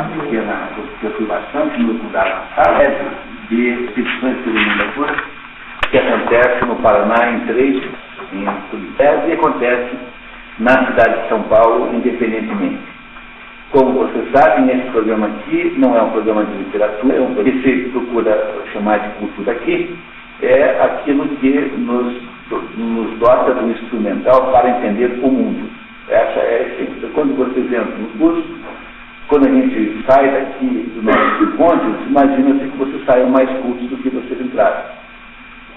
uma pequena, que eu fui bastante no lugar na sala, de expedições pelo mundo afora, que acontece no Paraná em 3, em Curitiba, e acontece na cidade de São Paulo, independentemente. Como vocês sabem, esse programa aqui não é um programa de literatura, é um programa que se procura chamar de cultura aqui, é aquilo que nos dota do instrumental para entender o mundo. Essa é a essência. Quando vocês entram no curso, quando a gente sai daqui do nosso encontro, imagina-se que vocês saiam mais cultos do que vocês entraram.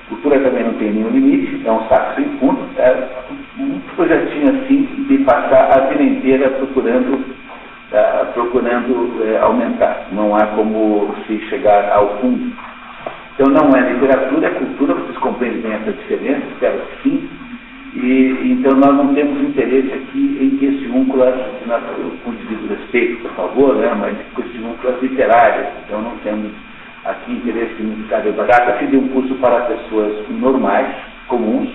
Cultura também não tem nenhum limite, é um saco sem fundo, é um projetinho assim de passar a vida inteira procurando aumentar. Não há como se chegar ao fundo. Então não é literatura, é cultura, vocês compreendem bem essa diferença, espero que sim. E então nós não temos interesse aqui em questiúnculas, com o devido respeito, por favor, né, mas questiúnculas literárias. Então não temos aqui interesse em ficar debatendo. Aqui de um curso para pessoas normais, comuns,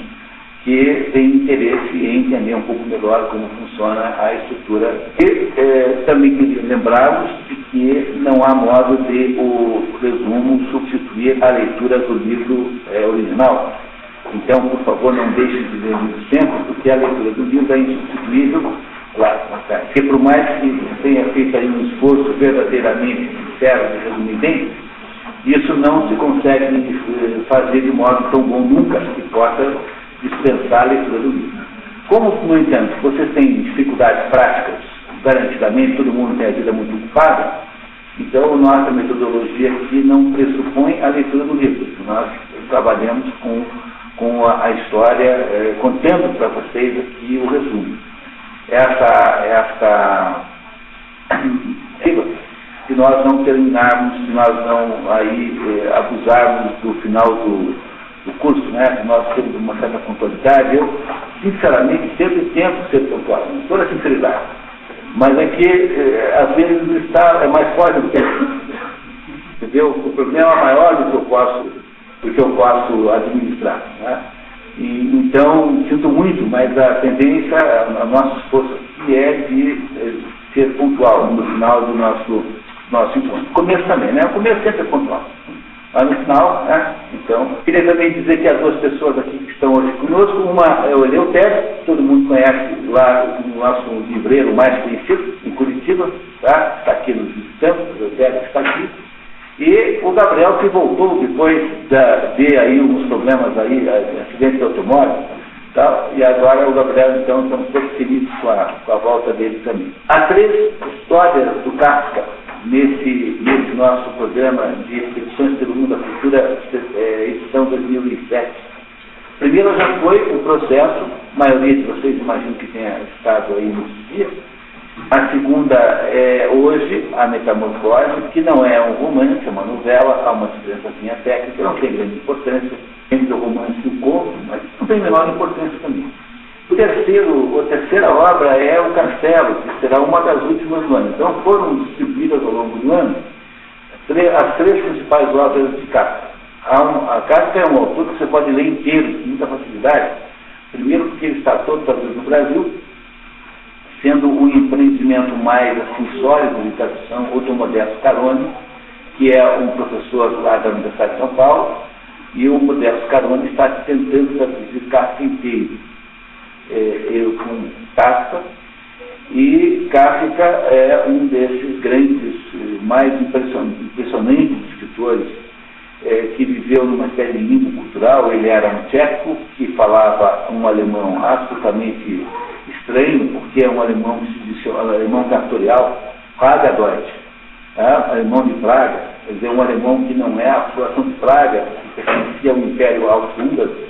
que têm interesse em entender um pouco melhor como funciona a estrutura. E também queria lembrá-los de que não há modo de o resumo substituir a leitura do livro original. Então, por favor, não deixem de ler o livro sempre, porque a leitura do livro é insubstituível, claro, porque por mais que tenha feito aí um esforço verdadeiramente sincero de resumir bem, isso não se consegue fazer de modo tão bom nunca que possa dispensar a leitura do livro. Como, no entanto, vocês têm dificuldades práticas, garantidamente todo mundo tem a vida muito ocupada, então nossa metodologia aqui não pressupõe a leitura do livro. Nós trabalhamos com a história, contando para vocês aqui o resumo. Se nós não terminarmos, se nós não abusarmos do final do curso, né, se nós temos uma certa pontualidade, eu, sinceramente, sempre tento ser pontual, com toda a sinceridade. Mas aqui, às vezes, é mais forte do que isso. Entendeu? O problema é maior do que eu posso administrar. Né? Então, sinto muito, mas a tendência, a nosso esforço aqui é de ser pontual no final do nosso encontro. O começo também, né? O começo sempre é pontual. Mas no final, né? Então, queria também dizer que as duas pessoas aqui que estão hoje conosco, uma é o Eleutério, todo mundo conhece lá o nosso livreiro mais conhecido, em Curitiba, tá? Está aqui nos visitando, o Eleutério está aqui. E o Gabriel, que voltou depois de aí uns problemas aí, acidente de automóvel, tá? E agora o Gabriel, então, estamos todos felizes com a volta dele também. Há 3 histórias do Kafka nesse nosso programa de Expedições pelo Mundo da Cultura, edição 2007. Primeiro já foi o processo, a maioria de vocês imagino que tenha estado aí nesses dias. A segunda é hoje, a Metamorfose, que não é um romance, é uma novela, há uma diferençazinha técnica, não tem grande importância entre o romance e o conto, mas não tem menor importância também. A terceira obra é O Castelo, que será uma das últimas do ano. Então foram distribuídas ao longo do ano as 3 principais obras de Kafka. A Kafka é um autor que você pode ler inteiro, com muita facilidade. Primeiro porque ele está todo traduzido no Brasil, sendo um empreendimento mais assim, sólido de tradução, o do Modesto Caroni, que é um professor lá da Universidade de São Paulo, e o Modesto Caroni está tentando traduzir Kafka inteiro. Eu com Kafka, e Kafka é um desses grandes, mais impressionantes escritores que viveu numa espécie de limbo cultural. Ele era um tcheco que falava um alemão absolutamente estranho, porque é um alemão que se diz alemão cartorial, Praga Deutsch, alemão de Praga, quer dizer, um alemão que não é a população de Praga, que pertencia ao Império Austro-Húngaro.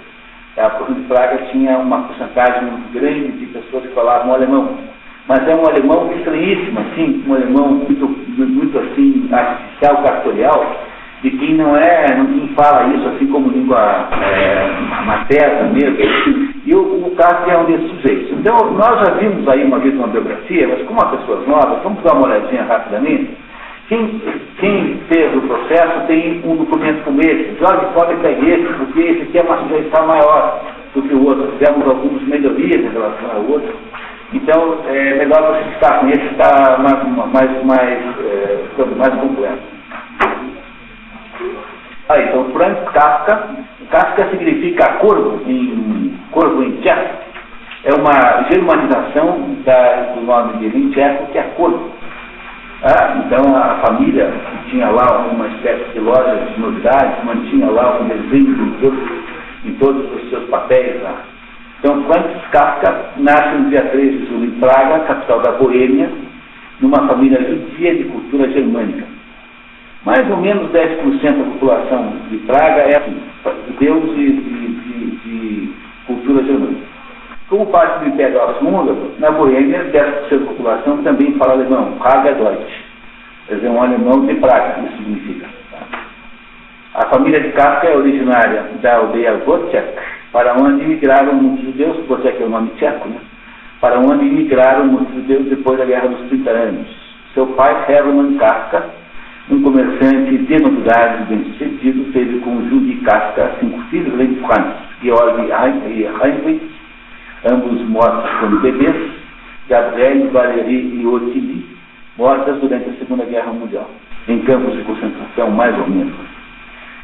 A população de Praga tinha uma porcentagem muito grande de pessoas que falavam alemão, mas é um alemão estranhíssimo, assim, um alemão muito assim, artificial, cartorial, de quem ninguém fala isso assim como língua materna mesmo. E o Kafka é um desses sujeitos. Então, nós já vimos aí uma vez uma biografia, mas como há pessoas novas, vamos dar uma olhadinha rapidamente. Quem fez o processo tem um documento como esse. Jorge, pode pegar esse, porque esse aqui já está maior do que o outro. Fizemos algumas melhorias em relação ao outro. Então, é melhor você ficar com esse, está mais completo. Então, Franz Kafka. Kafka significa corvo em tcheco. É uma germanização do nome dele em tcheco, que é corvo. Então, a família que tinha lá uma espécie de loja de novidades, mantinha lá um desenho em todos os seus papéis lá. Então, Franz Kafka nasce no dia 3 de julho em Praga, capital da Boêmia, numa família judia de cultura germânica. Mais ou menos 10% da população de Praga é judeus de cultura germânica. Como parte do Império Austro-Húngaro, na Boêmia, 10% da população também fala alemão, Praga Deutsch. Quer dizer, um alemão de Praga, isso significa. A família de Kafka é originária da aldeia Wojciech, para onde imigraram muitos judeus, Wojciech é o nome tcheco, né? Para onde imigraram muitos judeus depois da Guerra dos 30 anos. Seu pai, Hermann Kafka, um comerciante de novidades bem-sucedido, teve com Judy Kafka 5 filhos, além de Franz, Georg e Heinrich, ambos mortos quando bebês, Gabriel, Valérie e Ottilie, mortas durante a Segunda Guerra Mundial, em campos de concentração, mais ou menos.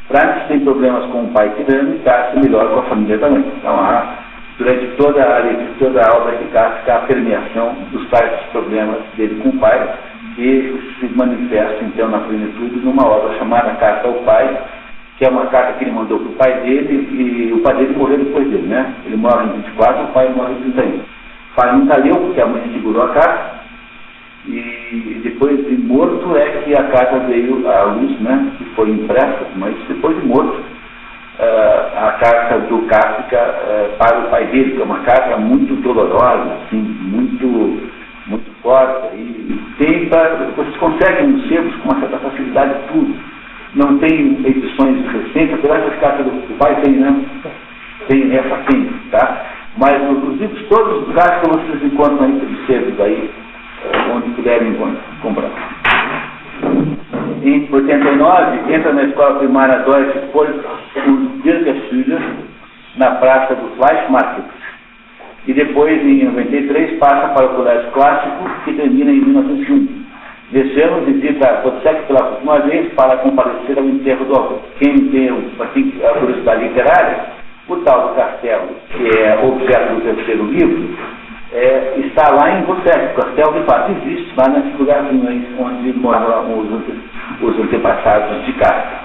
Franz tem problemas com o pai tirano e Kafka melhor com a família também. Então, durante toda a obra de Kafka, a permeação dos tais problemas dele com o pai, que se manifesta, então, na plenitude, numa obra chamada Carta ao Pai, que é uma carta que ele mandou para o pai dele, e o pai dele morreu depois dele, né? Ele morre em 24, o pai morre em 31. O pai nunca leu, porque a mãe segurou a carta, e depois de morto é que a carta veio à luz, né? Que foi impressa, mas depois de morto, a carta do Kafka para o pai dele, que é uma carta muito dolorosa, assim, muito forte, e vocês conseguem nos sebos com uma certa facilidade tudo. Não tem edições recentes, apesar que as cartas do pai tem, né? Tem essa tem, tá? Mas os livros, todos os Kafka vocês encontram aí de sebos aí, onde puderem comprar. Em 89, entra na escola primária Deutsche Bürgerschule, na praça do Fleischmarkt. E depois, em 93, passa para o colégio clássico, que termina em 1901. Neste ano, visita Wojciech pela última vez para comparecer ao enterro do avô. Quem tem a curiosidade literária, o tal do castelo, que é objeto do terceiro livro, está lá em Wojciech. O castelo, de fato, existe lá nesse lugarzinho aí, onde moram os antepassados de Kafka.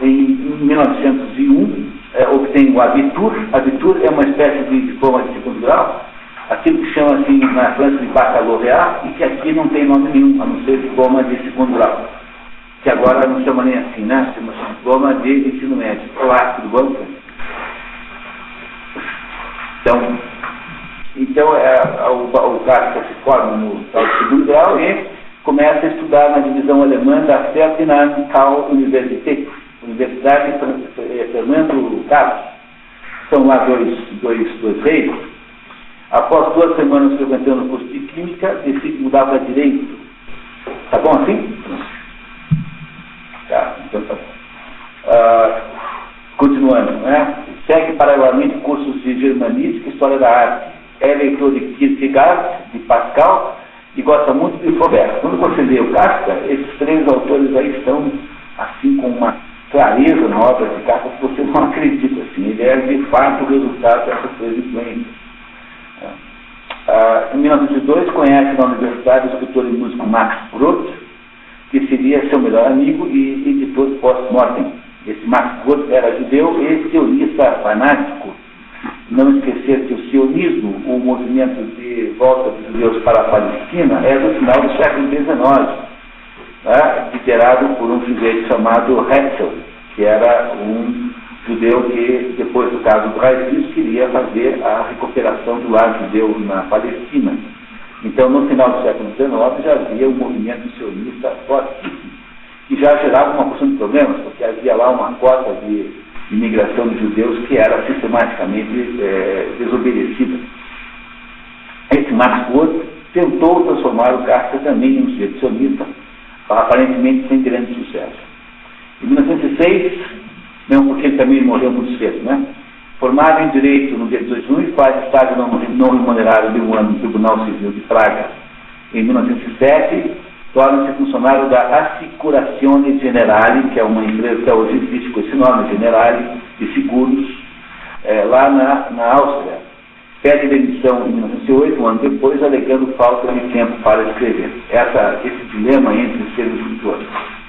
Em 1901, obtém o Abitur. Abitur é uma espécie de diploma de segundo grau, aquilo que chama assim na França de baccalaureat, e que aqui não tem nome nenhum, a não ser diploma de segundo grau, que agora não chama nem assim, né? Chama-se diploma de ensino médio. Olá, tudo bom? Então o Kafka se forma no tal de segundo grau e começa a estudar na divisão alemã da Ferdinand Karl Universität, Universidade Fernando Carlos. São lá dois reis. Após 2 semanas frequentando o curso de Química, decide mudar para Direito. Tá bom assim? Tá, então tá bom. Continuando, né? Segue paralelamente cursos de Germanística e História da Arte. É leitor de Kierkegaard, de Pascal, e gosta muito de Flaubert. Quando você lê o Kafka, esses 3 autores aí estão, assim, com uma clareza na obra de Kafka que você não acredita, assim. Ele é, de fato, o resultado dessas 3 influências. Em 1902, conhece na universidade o escritor e músico Max Brod, que seria seu melhor amigo e editor post-mortem. Esse Max Brod era judeu e sionista fanático. Não esquecer que o sionismo, o movimento de volta dos judeus para a Palestina, é do final do século XIX, liderado por um sujeito chamado Herzl, que era um judeu que, depois do caso do Dreyfus, queria fazer a recuperação do lar judeu na Palestina. Então, no final do século XIX, já havia um movimento sionista fortíssimo, que já gerava uma porção de problemas, porque havia lá uma cota de imigração de judeus que era sistematicamente desobedecida. Esse Max Brod tentou transformar o Kafka também em um sujeito sionista, aparentemente sem grande sucesso. Em 1906, não porque ele também morreu muito cedo, né? Formado em Direito no dia 18 de junho, faz estágio não remunerado de um ano no Tribunal Civil de Praga. Em 1907, torna-se funcionário da Assicurazione Generale, que é uma empresa que hoje existe com esse nome, Generale, de seguros, lá na Áustria. Pede demissão em 1908, um ano depois, alegando falta de tempo para escrever. Esse dilema entre ser um escritor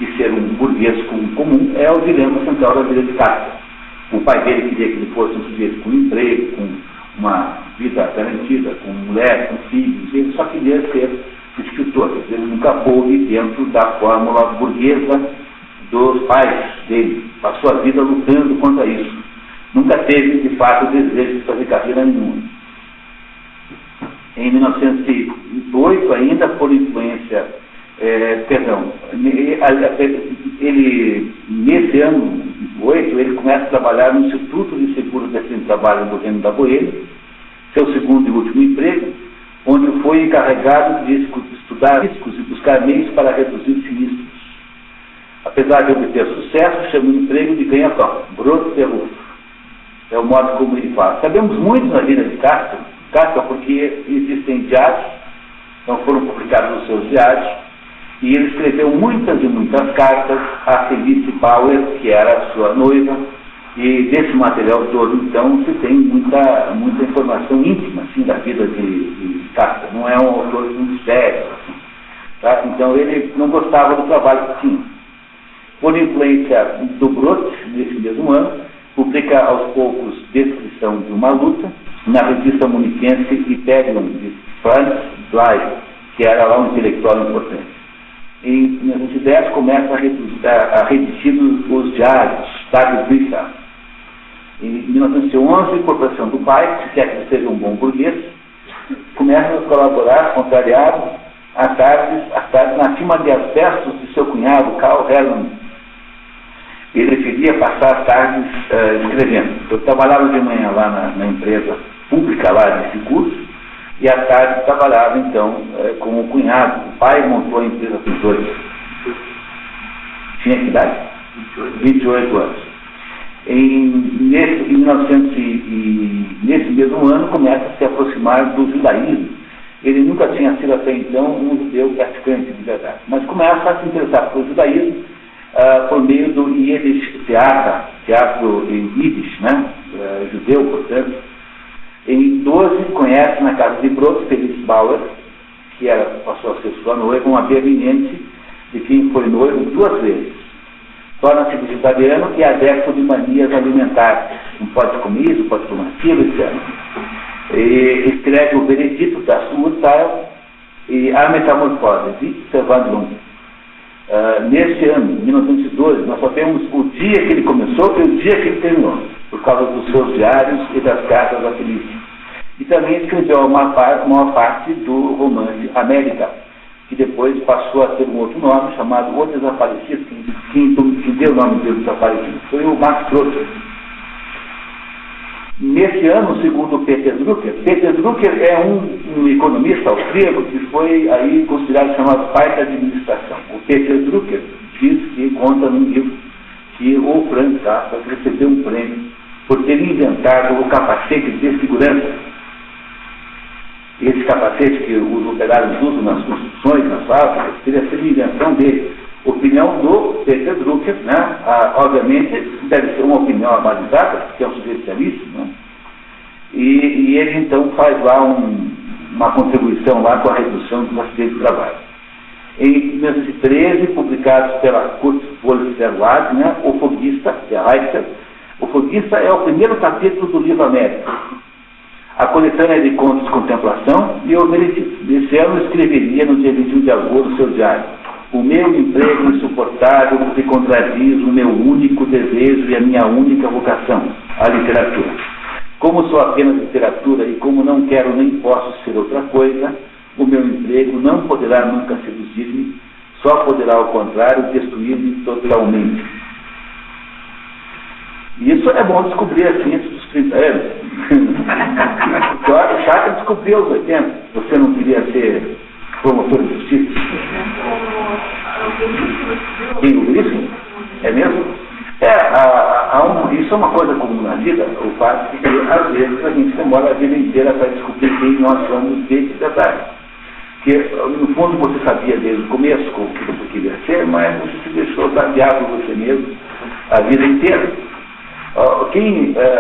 e ser um burguês comum é o dilema central da vida de Kafka. O pai dele queria que ele fosse um sujeito com emprego, com uma vida garantida, com mulher, com filhos. Ele só queria ser escritor. Ele nunca pôde dentro da fórmula burguesa dos pais dele. Passou a vida lutando contra isso. Nunca teve, de fato, o desejo de fazer carreira nenhuma. Em 1908, ainda por influência, nesse ano 8, ele começa a trabalhar no Instituto de Seguros de Trabalho do Reino da Boêmia, seu segundo e último emprego, onde foi encarregado de estudar riscos e buscar meios para reduzir sinistros. Apesar de obter sucesso, chama o emprego de ganha-pão, brot de ruf. É o modo como ele fala. Sabemos muito na vida de Kafka porque existem diários, não foram publicados os seus diários, e ele escreveu muitas e muitas cartas a Felice Bauer, que era a sua noiva, e desse material todo, então, se tem muita informação íntima, assim, da vida de Kafka. Não é um autor muito sério, assim, tá? Então, ele não gostava do trabalho que tinha. Por influência do Brot, nesse mesmo ano, publica aos poucos Descrição de uma Luta, na revista muniquense Hyperion, de Franz Blei, que era lá um intelectual importante. Em 1910 começa a redigir os diários, Tagebücher. Em 1911, por pressão do pai, que quer que ele seja um bom burguês, começa a colaborar, contrariado, à tarde na firma de versos de seu cunhado, Karl Hermann. Ele queria passar as tardes escrevendo. Eu trabalhava de manhã lá na empresa pública lá de seguros, e à tarde trabalhava, então, com o cunhado. O pai montou a empresa com dois. Tinha que idade? 28 anos. Nesse mesmo ano, começa a se aproximar do judaísmo. Ele nunca tinha sido até então um judeu praticante de verdade, mas começa a se interessar pelo judaísmo por meio do Yiddish teatro em Yiddish, né? Judeu, portanto. Em 12, conhece na casa de Brot, Felice Bauer, que passou a ser sua noiva, uma berlinense de quem foi noivo 2 vezes. Torna-se vegetariano e adepto de manias alimentares. Não pode comer isso, não pode tomar aquilo, etc. E escreve o Veredito da Urteil e a Metamorfose, de Servandlung. Neste ano, 1912, nós sabemos o dia que ele começou e o dia que ele terminou, por causa dos seus diários e das cartas da Felice. E também escreveu a maior parte do romance América, que depois passou a ter um outro nome, chamado O Desaparecido. Quem deu o nome dele Desaparecido foi o Max Brod. Nesse ano, segundo Peter Drucker é um economista austríaco que foi aí considerado chamado pai da administração. O Peter Drucker diz que conta num livro que o Franz Kafka recebeu um prêmio por ter inventado o capacete de segurança. Esse capacete que os operários usam nas construções, nas fábricas, teria sido a invenção dele. Opinião do Peter Drucker, né? Obviamente deve ser uma opinião abalizada, porque é um sujeito seríssimo, né? E ele então faz lá uma contribuição lá com a redução dos acidentes de trabalho. Em 1913, publicados pela Kurzwolf-Verlag, né? O Foguista, de Reicher. O Foguista é o primeiro capítulo do livro América. A coletânea de contos de contemplação, e o Veredito. Desse ano escreveria no dia 21 de agosto seu diário: o meu emprego insuportável porque contradiz o meu único desejo e a minha única vocação, a literatura. Como sou apenas literatura e como não quero nem posso ser outra coisa, o meu emprego não poderá nunca seduzir-me, só poderá, ao contrário, destruir-me totalmente. E isso é bom descobrir assim antes dos 30 anos. O Chaka descobriu aos 80. Você não queria ser promotor de justiça? Quem ouviu isso? É mesmo? isso é uma coisa comum na vida, o fato de que, às vezes, a gente demora a vida inteira para descobrir quem nós somos de verdade. Porque, no fundo, você sabia desde o começo o que você queria ser, mas você se deixou sabiar por você mesmo a vida inteira.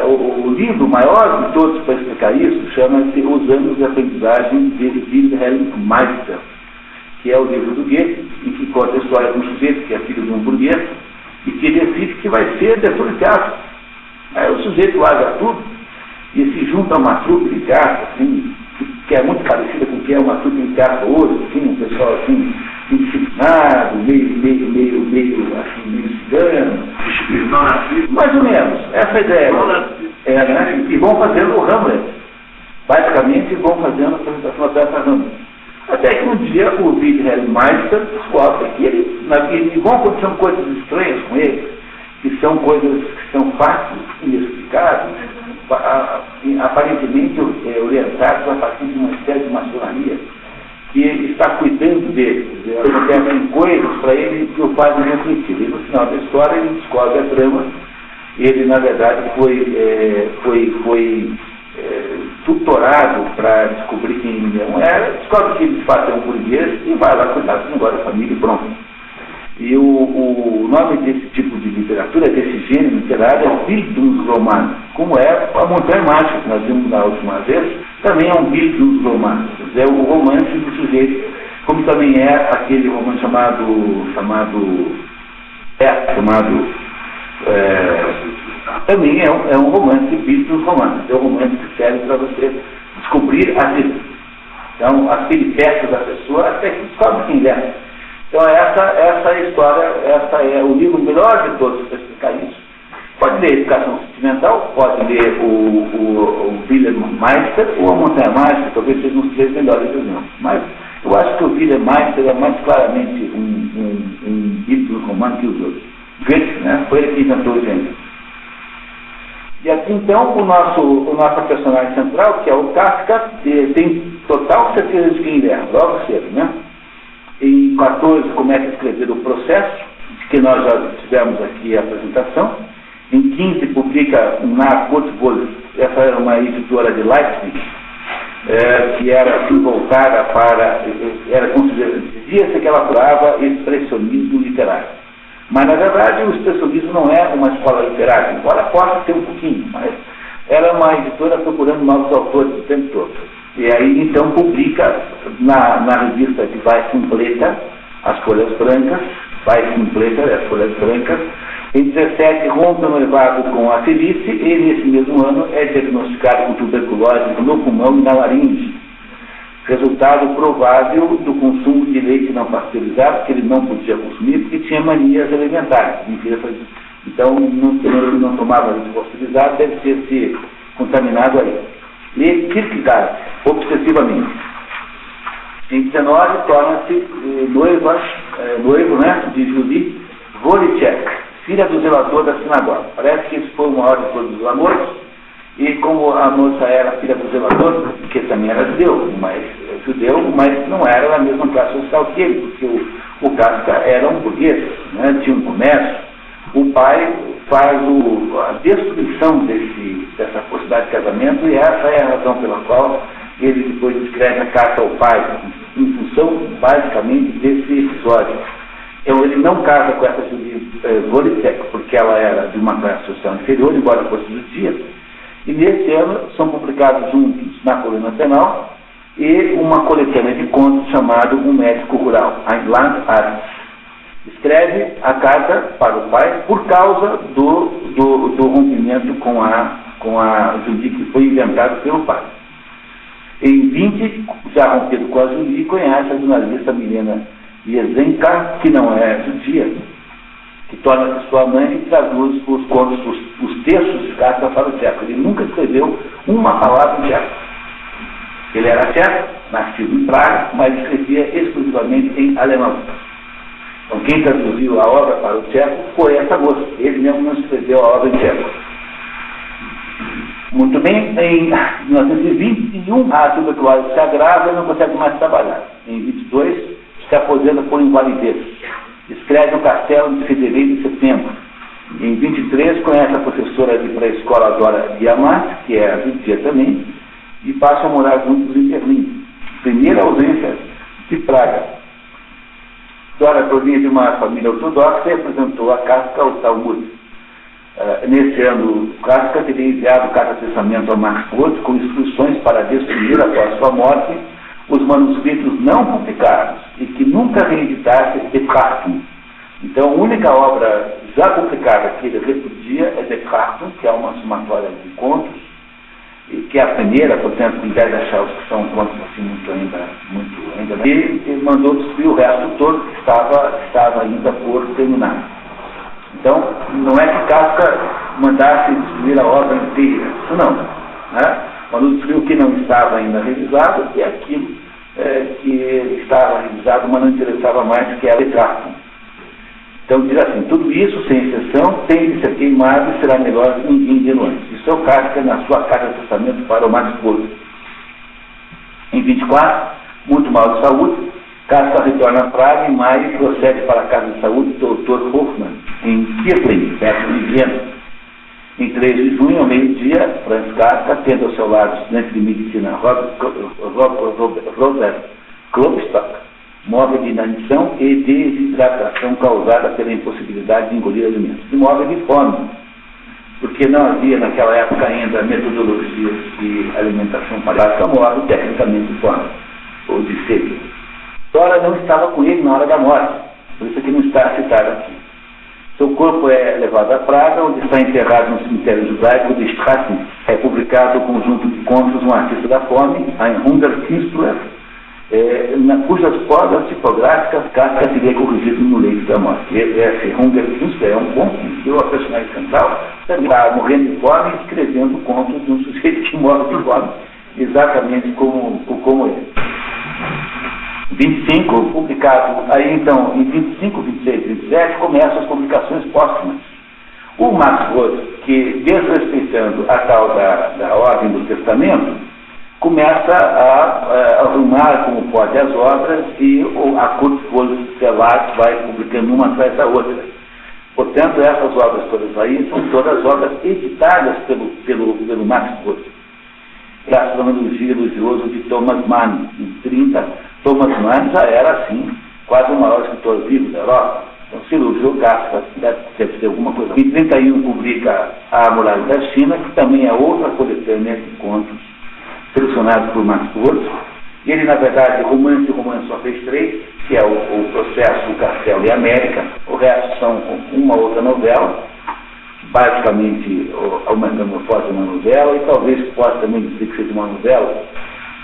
O livro maior de todos para explicar isso chama-se Os Anos de Aprendizagem de Wilhelm Meister, que é o livro do Goethe, em que conta a história de um sujeito que é filho de um burguês e que decide que vai ser diretor de teatro. Aí o sujeito larga tudo e se junta a uma trupe de teatro, assim, que é muito parecida com o que é uma trupe de teatro hoje, assim, um pessoal assim, indisciplinado, meio cigano. Mais ou menos, essa ideia. Né? E vão fazendo o Hamlet. Basicamente, vão fazendo a apresentação da peça Hamlet. Até que um dia o Wilhelm Meister descobre que e vão acontecendo coisas estranhas com ele, que são coisas que são fáceis, inexplicáveis, aparentemente orientados a partir de uma espécie de maçonaria que está cuidando dele. Acontecem coisas para ele que o fazem refletir. E no final da história ele descobre a trama. Ele, na verdade, foi tutorado para descobrir quem ele mesmo era, descobre que ele de fato é um burguês e vai lá cuidar do negócio da família e pronto. E o nome desse tipo de literatura, desse gênero literário, é Bildungsroman, como é a Montanha Mágica, que nós vimos na última vez, também é um Bildungsroman, é o romance do sujeito, como também é aquele romance também é um romance de Bildungsroman, é um romance que serve para você descobrir a vida. Então, as peripécias da pessoa, até que descobre quem é. Então, essa é a história, essa é o livro melhor de todos para explicar isso. Pode ler Educação Sentimental, pode ler o Wilhelm Meister ou a Montanha Mágica, talvez sejam os três melhores exemplos. Mas eu acho que o Wilhelm Meister é mais claramente um Bildungsroman que os outros. Goethe, né? Foi ele que inventou o gênero. E aqui, então, o nosso personagem central, que é o Kafka, tem total certeza de quem ele é, logo cedo, né? Em 14 começa a escrever o Processo, que nós já tivemos aqui a apresentação. Em 15 publica na Kurzwolf, essa era uma editora de Leipzig, que era voltada para, dizia-se que ela apurava expressionismo literário. Mas, na verdade, o expressionismo não é uma escola literária, embora possa ter um pouquinho, mas ela é uma editora procurando novos autores o tempo todo. E aí, então, publica na revista de Weiss-Completa, As Folhas Brancas, As Folhas Brancas. Em 17, rompe um noivado com a Felice e, nesse mesmo ano, é diagnosticado com tuberculose no pulmão e na laringe. Resultado provável do consumo de leite não pasteurizado, que ele não podia consumir porque tinha manias alimentares. Então, ele não tomava leite pasteurizado, deve ter se contaminado aí. E Kierkegaard, obsessivamente. Em 19, torna-se noivo, né, de Julie Wojciech, filha do zelador da sinagoga. Parece que isso foi uma hora de todos os amores, e como a moça era filha do zelador, que também era judeu, mas não era da mesma classe social que ele, porque o Kafka era um burguês, né, tinha um comércio. O pai faz a destruição dessa possibilidade de casamento, e essa é a razão pela qual ele depois escreve a carta ao pai, em função, basicamente, desse episódio. Então, ele não casa com essa Julie Wojciech, porque ela era de uma classe social inferior, embora fosse judia, e nesse ano são publicados juntos na Coluna Penal e uma coletânea de contos chamado Um Médico Rural, Ein Landarzt. Escreve a carta para o pai por causa do rompimento com a Julie, que foi inventado pelo pai. Em 20, já rompido com a Julie, conhece a jornalista Milena Jesenka, que não é judia, que torna-se sua mãe e traduz os contos, os textos de Kafka para o tcheco. Ele nunca escreveu uma palavra em tcheco. Ele era tcheco, nascido em Praga, mas escrevia exclusivamente em alemão. Então, quem traduziu a obra para o tcheco foi essa moça. Ele mesmo não escreveu a obra em tcheco. Muito bem, em 1921, a tuberculose se agrava e não consegue mais trabalhar. Em 22, se aposenta por invalidez. Escreve O Castelo de Fevereiro e Setembro. Em 23, conhece a professora de pré-escola Dora Diamant, que é judia também, e passam a morar juntos em Berlim. Primeira ausência de Praga. Dora provinha de uma família ortodoxa e apresentou a Kafka ao Talmud. Nesse ano, Kafka teria enviado carta de testamento a Max Brod com instruções para destruir, após sua morte, os manuscritos não publicados e que nunca reeditasse Betrachtung. Então, a única obra já publicada que ele repudia é Betrachtung, que é uma somatória de contos, e que é a primeira, portanto, em vez de achar os que são contos assim muito ainda, e mandou destruir o resto todo que estava ainda por terminar. Então, não é que Kafka mandasse destruir a obra inteira, isso não. Né? Quando destruiu o que não estava ainda revisado, e aquilo que estava revisado, mas não interessava mais, que era Betrachtung. Então, diz assim, tudo isso, sem exceção, tem de ser queimado e será melhor que ninguém de antes. Isso é o Kafka na sua carta de testamento para o Max Brod. Em 24, muito mal de saúde, Kafka retorna a Praga em maio e procede para a casa de saúde do Dr. Hoffmann, em Kieplin, perto de Viena. Em 3 de junho, ao meio-dia, Franz Kafka, tendo ao seu lado o estudante de medicina Robert Klopstock, morre de inanição e desidratação causada pela impossibilidade de engolir alimentos. E morre de fome, porque não havia naquela época ainda metodologias de alimentação para morre tecnicamente de fome, ou de sede. Dora não estava com ele na hora da morte, por isso que não está citado aqui. Seu corpo é levado a Praga, onde está enterrado no cemitério judaico de Strassen. É publicado o conjunto de contos Um Artista da Fome, Ein Hungerkünstler, cujas podas tipográficas Kafka teria corrigido no leito da morte. Esse Hungerkünstler é um conto que deu a personagem central, também está morrendo de fome e escrevendo contos de um sujeito que morre de fome, exatamente como ele. 25, publicado, aí então, em 25, 26 e 27, começam as publicações póstumas. O Max Brod, que, desrespeitando a tal da ordem do testamento, começa a arrumar como pode as obras e a Kurt Verlag vai publicando uma atrás da outra. Portanto, essas obras todas aí são todas obras editadas pelo Max Brod. Graças ao elogioso de Thomas Mann, em 30, Thomas Mann já era, assim, quase o maior escritor vivo da Europa. Então, se elogiou Kafka, deve ter alguma coisa. Em 31 publica A Muralha da China, que também é outra coletânea de contos selecionados por Max Brod. E ele, na verdade, romance só fez 3, que é o Processo, o Castelo e a América. O resto são uma outra novela, basicamente a Metamorfose é uma novela, e talvez possa também dizer que seja uma novela,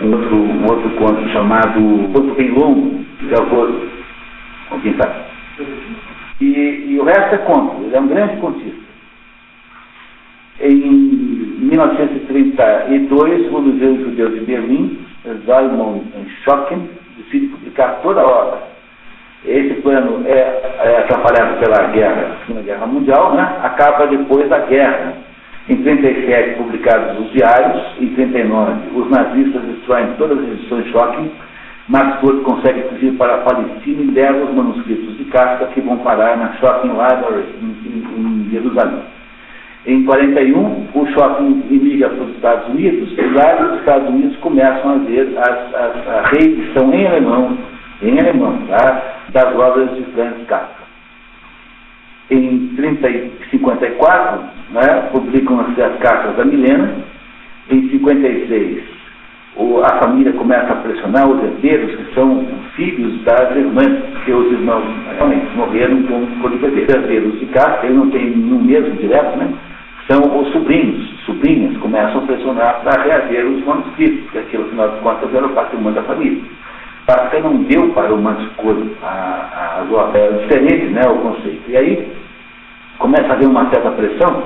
um outro conto chamado Conto Bem Longo, que é o Rodo, alguém sabe? E o resto é conto, ele é um grande contista. Em 1932, o Museu Judeu de Berlim, Salomon Schocken, decide publicar toda a obra. Esse plano é atrapalhado pela Segunda Guerra Mundial, né? Acaba depois da guerra. Em 37, publicados os diários. Em 39, os nazistas destroem todas as edições Schocken. Max Brod consegue fugir para a Palestina e leva os manuscritos de Kafka que vão parar na Schocken Library em Jerusalém. Em 41, o Schocken emigra para os Estados Unidos e lá os Estados Unidos começam a ver a reedição em alemão, tá? Das obras de Franz Kafka. Em 54, né, publicam-se as cartas da Milena. Em 56, a família começa a pressionar os herdeiros, que são filhos das irmãs, porque os irmãos realmente morreram com herdeiros. Os herdeiros de Kafka, ele não tem nenhum mesmo direto, né? São os sobrinhas começam a pressionar para reaver os manuscritos, porque aquilo, afinal de contas, era o patrimônio da família. Kafka não deu para o Max Brod diferente, né, o conceito. E aí começa a haver uma certa pressão,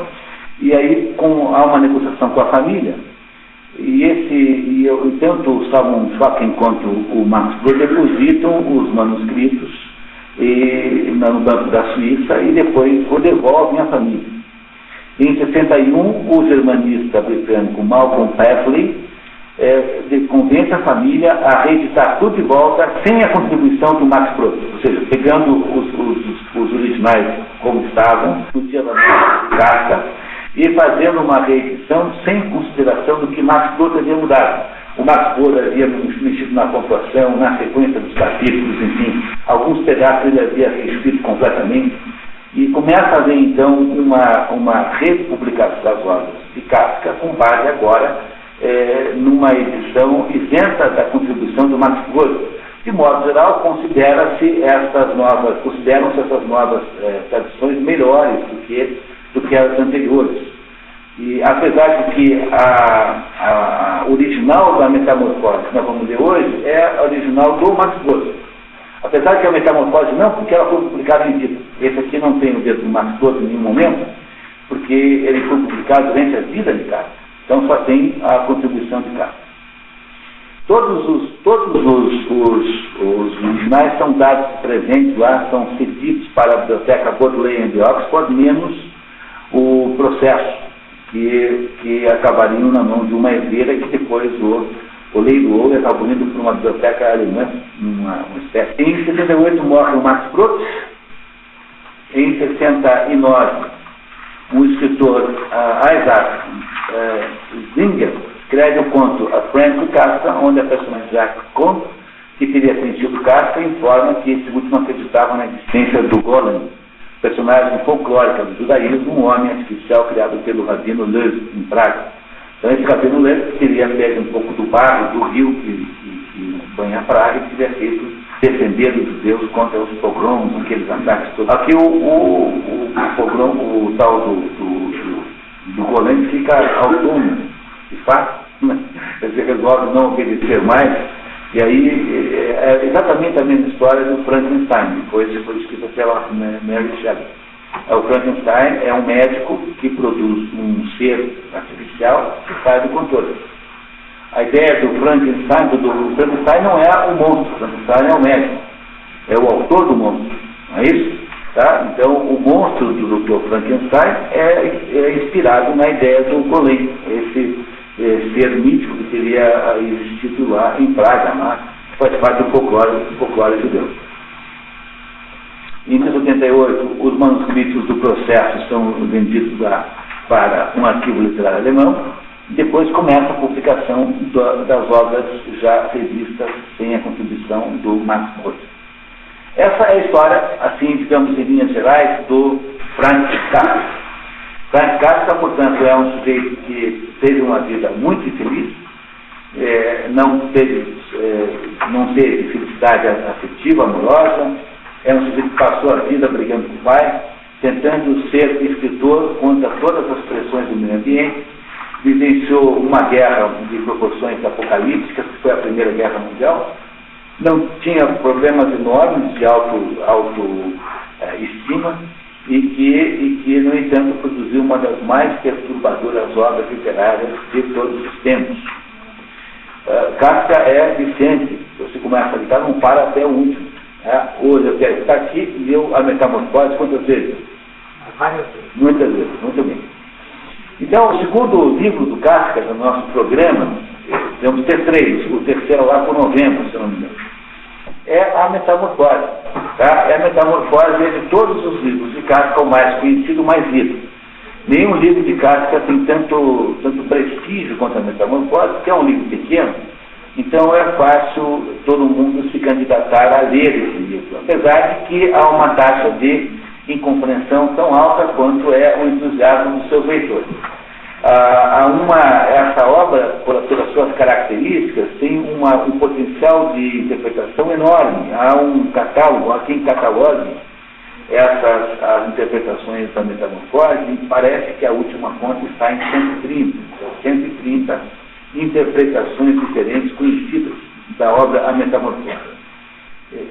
e aí há uma negociação com a família, e tanto o Salomon Schocken quanto o Max Brod depositam os manuscritos no Banco da Suíça e depois o devolvem à família. Em 61, o germanista britânico Malcolm Pavley convence a família a reeditar tudo de volta sem a contribuição do Max Brod, ou seja, pegando os originais como estavam, no dia da carta, e fazendo uma reedição sem consideração do que Max Brod havia mudado. O Max Brod havia mexido na pontuação, na sequência dos capítulos, enfim, alguns pedaços ele havia reescrito completamente, e começa a haver então uma republicação das obras de Kafka com base agora numa edição isenta da contribuição do Max Brod. De modo geral, consideram-se essas novas traduções melhores do que as anteriores. E apesar de que a original da Metamorfose que nós vamos ler hoje é a original do Max Brod. Apesar que a Metamorfose não, porque ela foi publicada em vida. Esse aqui não tem o dedo do Max Brod em nenhum momento, porque ele foi publicado durante a vida de Kafka. Então só tem a contribuição de Kafka. Todos os originais são dados presentes lá, são cedidos para a biblioteca Bodleian de Oxford, menos o processo, que acabariam na mão de uma herdeira que depois o leiloou e acabou indo para uma biblioteca alemã, uma espécie. Em 78 morre o Max Brod. Em 69, o escritor Isaac Singer escreve o conto A Friend to Kafka, onde a personagem Jacques Comte, que teria sentido Kafka, informa que esse último acreditava na existência do Golem, personagem folclórica do judaísmo, um homem artificial criado pelo Rabino Lev, em Praga. Então esse Rabino Lev teria pego um pouco do barro do rio que banha Praga e teria feito defender os judeus contra os pogroms, aqueles ataques todos. Aqui o pogrom, o tal do Golem fica autônomo, de fato, ele resolve não obedecer mais, e aí é exatamente a mesma história do Frankenstein, depois foi escrita pela Mary Shelley. O Frankenstein é um médico que produz um ser artificial que sai do controle. A ideia do Frankenstein não é o monstro, o Frankenstein é o médico, é o autor do monstro, não é isso? Tá? Então, o monstro do Dr. Frankenstein é inspirado na ideia do Golem, esse ser mítico que teria existido lá em Praga, que faz parte do folclore judeu. Em 1988, os manuscritos do processo são vendidos para um arquivo literário alemão, e depois começa a publicação das obras já revistas sem a contribuição do Max Brod. Essa é a história, assim, digamos, em linhas gerais, do Franz Kafka. Franz Kafka, portanto, é um sujeito que teve uma vida muito infeliz, não teve felicidade afetiva, amorosa, é um sujeito que passou a vida brigando com o pai, tentando ser escritor contra todas as pressões do meio ambiente, vivenciou uma guerra de proporções apocalípticas, que foi a Primeira Guerra Mundial, não tinha problemas enormes de autoestima e que, no entanto, produziu uma das mais perturbadoras obras literárias de todos os tempos. Kafka é viciante, você começa a ler, não para até o último. Hoje eu quero estar aqui e eu a Metamorfose quantas vezes? Várias vezes. Muitas vezes, muito bem. Então, o segundo livro do Kafka, no nosso programa, vamos ter 3, o terceiro lá por novembro, se não me engano, é a Metamorfose. Tá? É a Metamorfose de todos os livros de Kafka, o mais conhecido, o mais lido. Nenhum livro de Kafka tem tanto prestígio quanto a Metamorfose, porque é um livro pequeno, então é fácil todo mundo se candidatar a ler esse livro, apesar de que há uma taxa de incompreensão tão alta quanto é o entusiasmo dos seus leitores. Essa obra, por todas as suas características, tem um potencial de interpretação enorme. Há um catálogo, há quem catalogue as interpretações da Metamorfose, e parece que a última conta está em 130 interpretações diferentes conhecidas da obra A Metamorfose.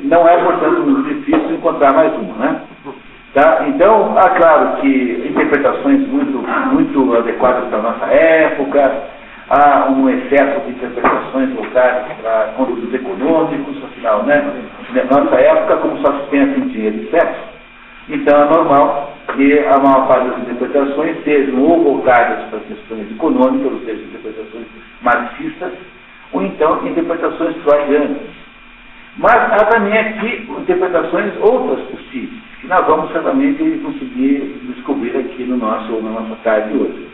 Não é, portanto, muito difícil encontrar mais uma, né? Tá? Então, há claro que interpretações muito adequadas para a nossa época, há um excesso de interpretações voltadas para conteúdos econômicos, afinal, né? Na nossa época, como só se pensa em dinheiro e sexo, então é normal que a maior parte das interpretações sejam ou voltadas para questões econômicas, ou seja, interpretações marxistas, ou então interpretações freudianas. Mas há também aqui interpretações outras possíveis, que nós vamos certamente conseguir descobrir aqui na nossa tarde de hoje.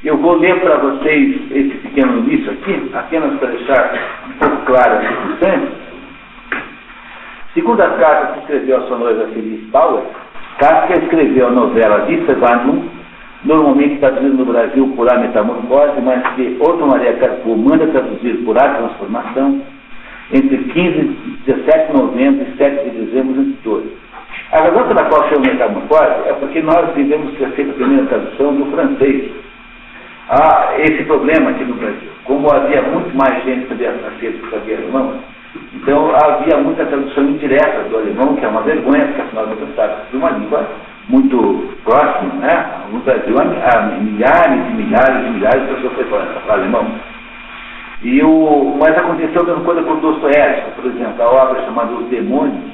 Eu vou ler para vocês esse pequeno início aqui, apenas para deixar um pouco claro as circunstâncias. Segundo a carta que escreveu a sua noiva Feliz Bauer, Kafka escreveu a novela Die Verwandlung, normalmente traduzida no Brasil por A Metamorfose, mas que Otto Maria Carpo manda traduzir por A Transformação, entre 15 e 17 de novembro e 7 de dezembro de 2012. A razão pela qual chama Metamorfose é porque nós devemos ter feito a primeira tradução do francês. Há esse problema aqui no Brasil. Como havia muito mais gente que sabia francês do que sabia alemão, então havia muita tradução indireta do alemão, que é uma vergonha, porque afinal de contas de uma língua muito próxima, né? No Brasil há milhares e milhares e milhares de pessoas que falam alemão. Mas aconteceu a mesma coisa com Dostoiévski, por exemplo, a obra chamada Os Demônios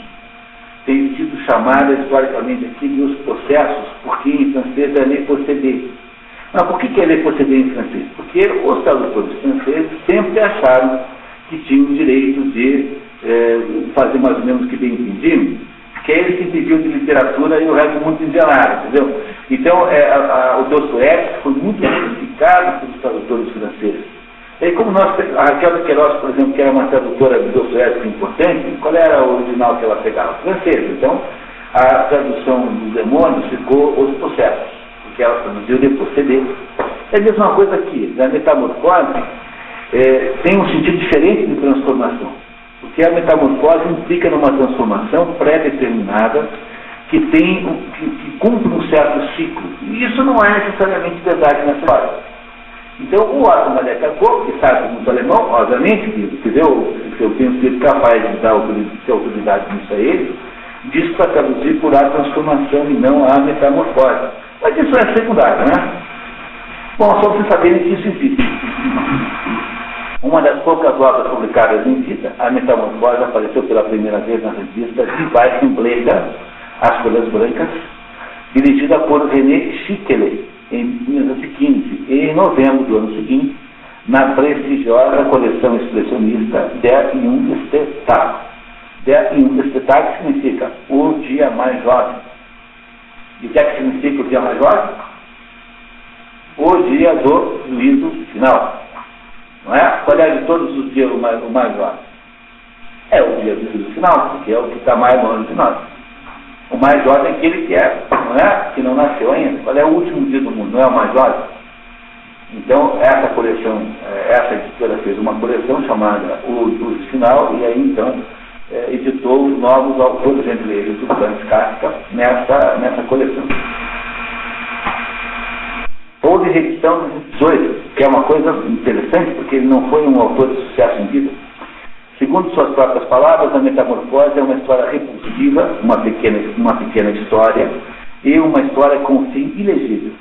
tem sido chamada historicamente aqui de Os Processos, porque em francês é lei procédé. Mas por que é lei procédé em francês? Porque os tradutores franceses sempre acharam que tinham o direito de fazer mais ou menos o que bem entendiam, que é eles que entendiam de literatura e o resto muito engenhado, entendeu? Então, o Dostoiévski foi muito modificado pelos tradutores franceses. E aí, como a Raquel de Queiroz, por exemplo, que era uma tradutora de Dostoiévski importante, qual era o original que ela pegava? Francês. Então, a tradução dos Demônios ficou Os Processos, porque ela traduziu de proceder. É a mesma coisa aqui, na Metamorfose, tem um sentido diferente de transformação, porque a metamorfose implica numa transformação pré-determinada que cumpre um certo ciclo, e isso não é necessariamente verdade nessa hora. Então, o Otto Maria Carpo, que sabe muito alemão, obviamente, que eu tenho sido capaz de dar autoridade nisso a ele, diz para traduzir por a transformação e não a metamorfose. Mas isso é secundário, né? Bom, só vocês saberem que isso existe. Uma das poucas obras publicadas em vida, A Metamorfose, apareceu pela primeira vez na revista Die Weißen Blätter, As Folhas Brancas, dirigida por René Schickele, em 1915, e em novembro do ano seguinte, na prestigiosa coleção expressionista Der Jüngste Tag. Der Jüngste Tag significa o dia mais jovem. E o que é que significa o dia mais jovem? O dia do juízo final. Não é? Qual é de todos os dias o mais jovem? É o dia do juízo final, porque é o que está mais longe de nós. O mais jovem é aquele que não é? Que não nasceu ainda. Qual é o último dia do mundo? Não é o mais jovem? Então, essa coleção, essa editora fez uma coleção chamada O Juízo Final, e aí então editou novos autores, entre eles o Franz Kafka, nessa coleção. Houve reedição dos 18, que é uma coisa interessante, porque ele não foi um autor de sucesso em vida. Segundo suas próprias palavras, A Metamorfose é uma história repulsiva, uma pequena história, e uma história com fim ilegível.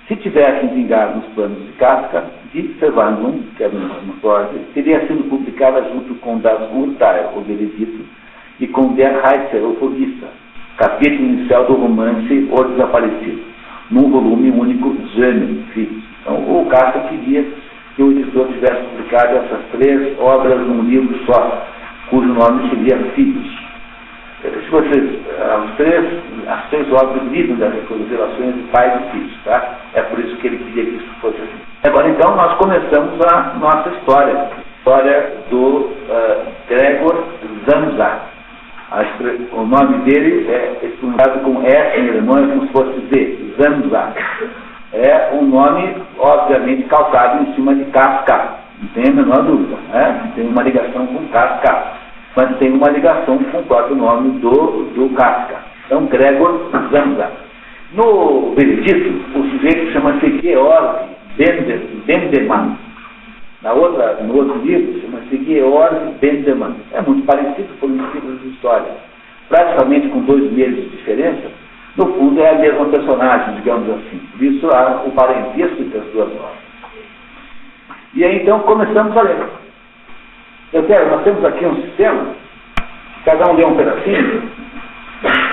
Se tivessem vingado nos planos de Kafka, Die Verwandlung, que é a Metamorfose, teria sido publicada junto com Das Urteil, o Veredito, e com Der Heiser, o Foguista, capítulo inicial do romance O Desaparecido, num volume único, Zöme, Filhos. Então, o Kafka queria que o editor tivesse publicado essas três obras num livro só, cujo nome seria Filhos. Se vocês, as três obras lidam das relações de pais e filhos, tá? É por isso que ele queria que isso fosse assim. Agora, então, nós começamos a nossa história do Gregor Samsa. O nome dele é pronunciado com S em alemão, como se fosse Z, Samsa. É um nome, obviamente, calcado em cima de Kafka, não tem a menor dúvida, né? Tem uma ligação com Kafka, mas tem uma ligação com o próprio nome do Kafka. Então, Gregor Samsa. No Veredito, o sujeito chama-se Georg Bendemann. No outro livro, chama-se Georg Bendemann. É muito parecido com os livros de história. Praticamente com 2 meses de diferença, no fundo é a mesma personagem, digamos assim. Por isso há o parentesco entre as duas obras. E aí então começamos a ler. Nós temos aqui um sistema, cada um dê um pedacinho.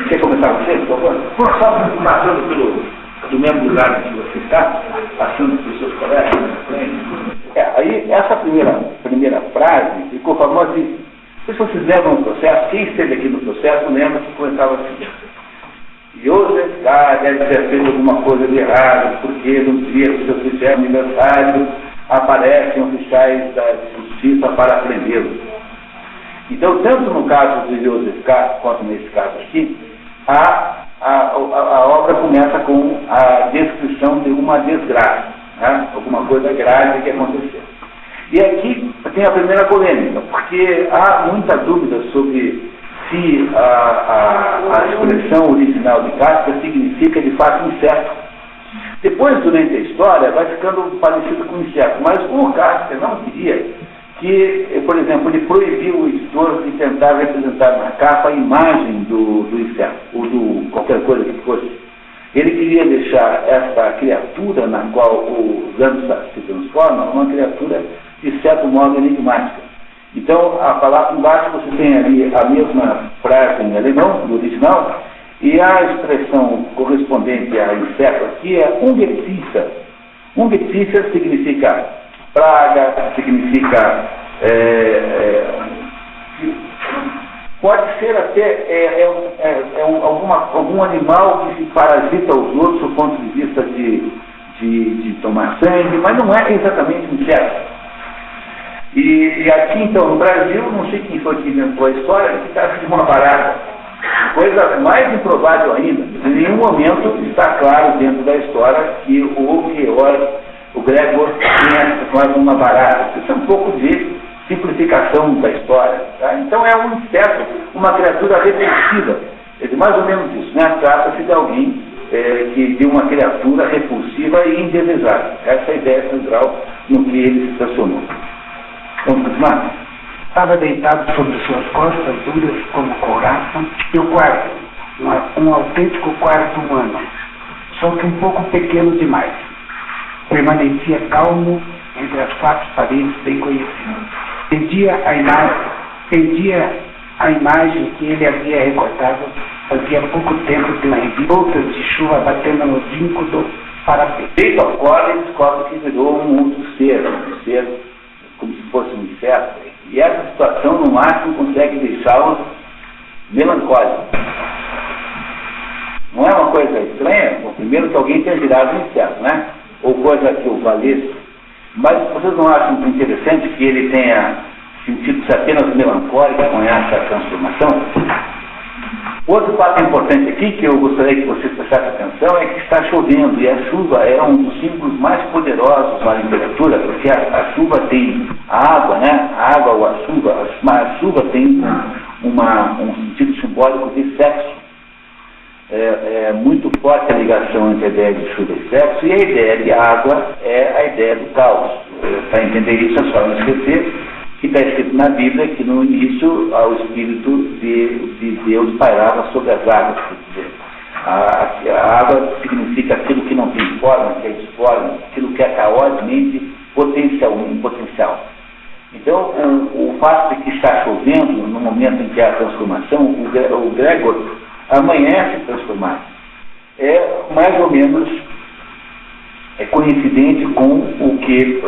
Quer começar você, por favor? Por favor, passando do mesmo lugar que você está, passando pelos seus colegas na frente. Aí essa primeira frase ficou famosa. Não sei se vocês lembram no processo, quem esteve aqui no processo lembra que começava assim. Joseph deve ter feito alguma coisa de errado, porque no dia do seu 30º aniversário aparecem oficiais da justiça para prendê-lo. Então, tanto no caso de Joseph K. quanto nesse caso aqui, a obra começa com a descrição de uma desgraça, né? Alguma coisa grave que aconteceu. E aqui tem a primeira polêmica, porque há muita dúvida sobre se a expressão original de Kafka significa de fato inseto. Depois, durante a história, vai ficando parecido com inseto, mas o Kafka não queria que, por exemplo, ele proibiu o editor de tentar representar na capa a imagem do inseto, ou do qualquer coisa que fosse. Ele queria deixar essa criatura na qual o Zamsa se transforma uma criatura de certo modo enigmática. Então, a palavra embaixo você tem ali a mesma frase em alemão, do original, e a expressão correspondente a inseto aqui é Ungeziefer. Ungeziefer significa praga, significa pode ser até algum animal que se parasita os outros do ponto de vista de tomar sangue, mas não é exatamente um inseto. E aqui, então, no Brasil, não sei quem foi que inventou a história, que está de uma barata. Coisa mais improvável ainda. Em nenhum momento está claro dentro da história que o Gregor tinha quase uma barata. Isso é um pouco de simplificação da história. Tá? Então é um inseto, uma criatura repulsiva. É mais ou menos isso, né? Trata-se de alguém de uma criatura repulsiva e indesejável. Essa é a ideia central no que ele se transformou. Vamos continuar? Estava deitado sobre suas costas duras como couraça, e o quarto, um autêntico quarto humano, só que um pouco pequeno demais. Permanecia calmo entre as 4 paredes bem conhecidas. Pendia a imagem que ele havia recortado fazia pouco tempo de uma revolta de chuva batendo no vinco do parapeito. Feito ao colo, ele descobre que virou um outro ser como se fosse um inseto. E essa situação, no máximo, consegue deixá-lo melancólico. Não é uma coisa estranha? Bom, primeiro que alguém tenha virado um inseto, né? Ou coisa que o valesse. Mas vocês não acham interessante que ele tenha sentido-se apenas melancólico com essa transformação? Outro fato importante aqui, que eu gostaria que vocês prestassem atenção, é que está chovendo, e a chuva é um dos símbolos mais poderosos na literatura, porque a chuva tem a água, né? A água ou a chuva tem um sentido simbólico de sexo. É muito forte a ligação entre a ideia de chuva e sexo, e a ideia de água é a ideia do caos. Para entender isso, é só não esquecer que está escrito na Bíblia que no início o Espírito de Deus pairava sobre as águas. Quer dizer, a água significa aquilo que não tem forma, que é disforme, aquilo que é caoticamente potencial. Então, o fato de que está chovendo no momento em que há a transformação, o Gregor amanhece transformado. É mais ou menos coincidente com o que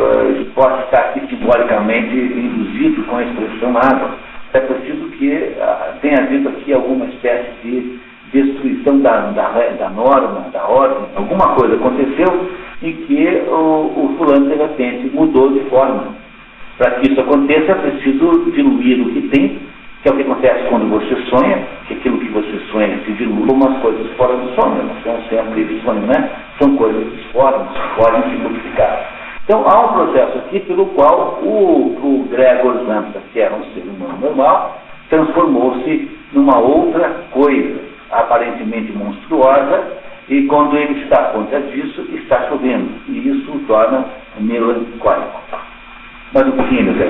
pode estar aqui simbolicamente induzido com a expressão água. É preciso que tenha havido aqui alguma espécie de destruição da norma, da ordem, alguma coisa aconteceu em que o fulano de repente mudou de forma. Para que isso aconteça é preciso diluir o que tem, que é o que acontece quando você sonha, que aquilo que você sonha se dilui como as coisas fora do sonho, não são sempre sonhos, né? São coisas disformes, podem se modificar. Então há um processo aqui pelo qual o Gregor Zamsa, que era um ser humano normal, transformou-se numa outra coisa, aparentemente monstruosa, e quando ele se dá conta disso, está chovendo, e isso o torna melancólico. Mais um pouquinho, meu Zé.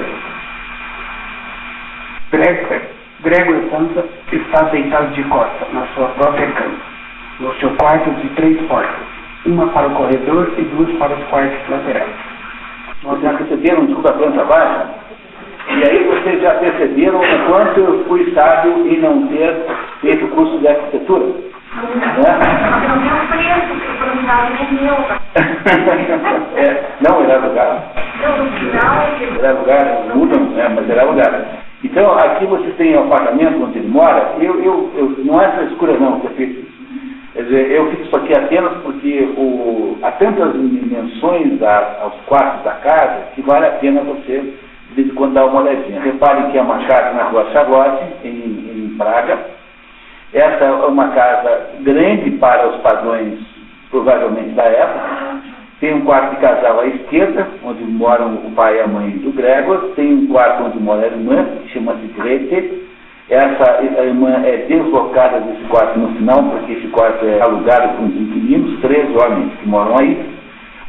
Gregor Zamsa está deitado de costas na sua própria cama, no seu quarto de 3 portas, uma para o corredor e 2 para os quartos laterais. Vocês já receberam da planta baixa? E aí vocês já perceberam o quanto eu fui sábio em não ter feito o curso de arquitetura? Não, ele era do carro. não é frescura não, Felipe. Quer dizer, eu fiz isso aqui apenas porque há tantas menções aos quartos da casa que vale a pena você, de vez em quando, dar uma olhadinha. Reparem que é uma casa na rua Charlotte, em Praga. Essa é uma casa grande para os padrões, provavelmente, da época. Tem um quarto de casal à esquerda, onde moram o pai e a mãe do Gregor. Tem um quarto onde mora a irmã, que chama-se Grete. Essa irmã é deslocada desse quarto no final, porque esse quarto é alugado por uns inquilinos, 3 homens que moram aí.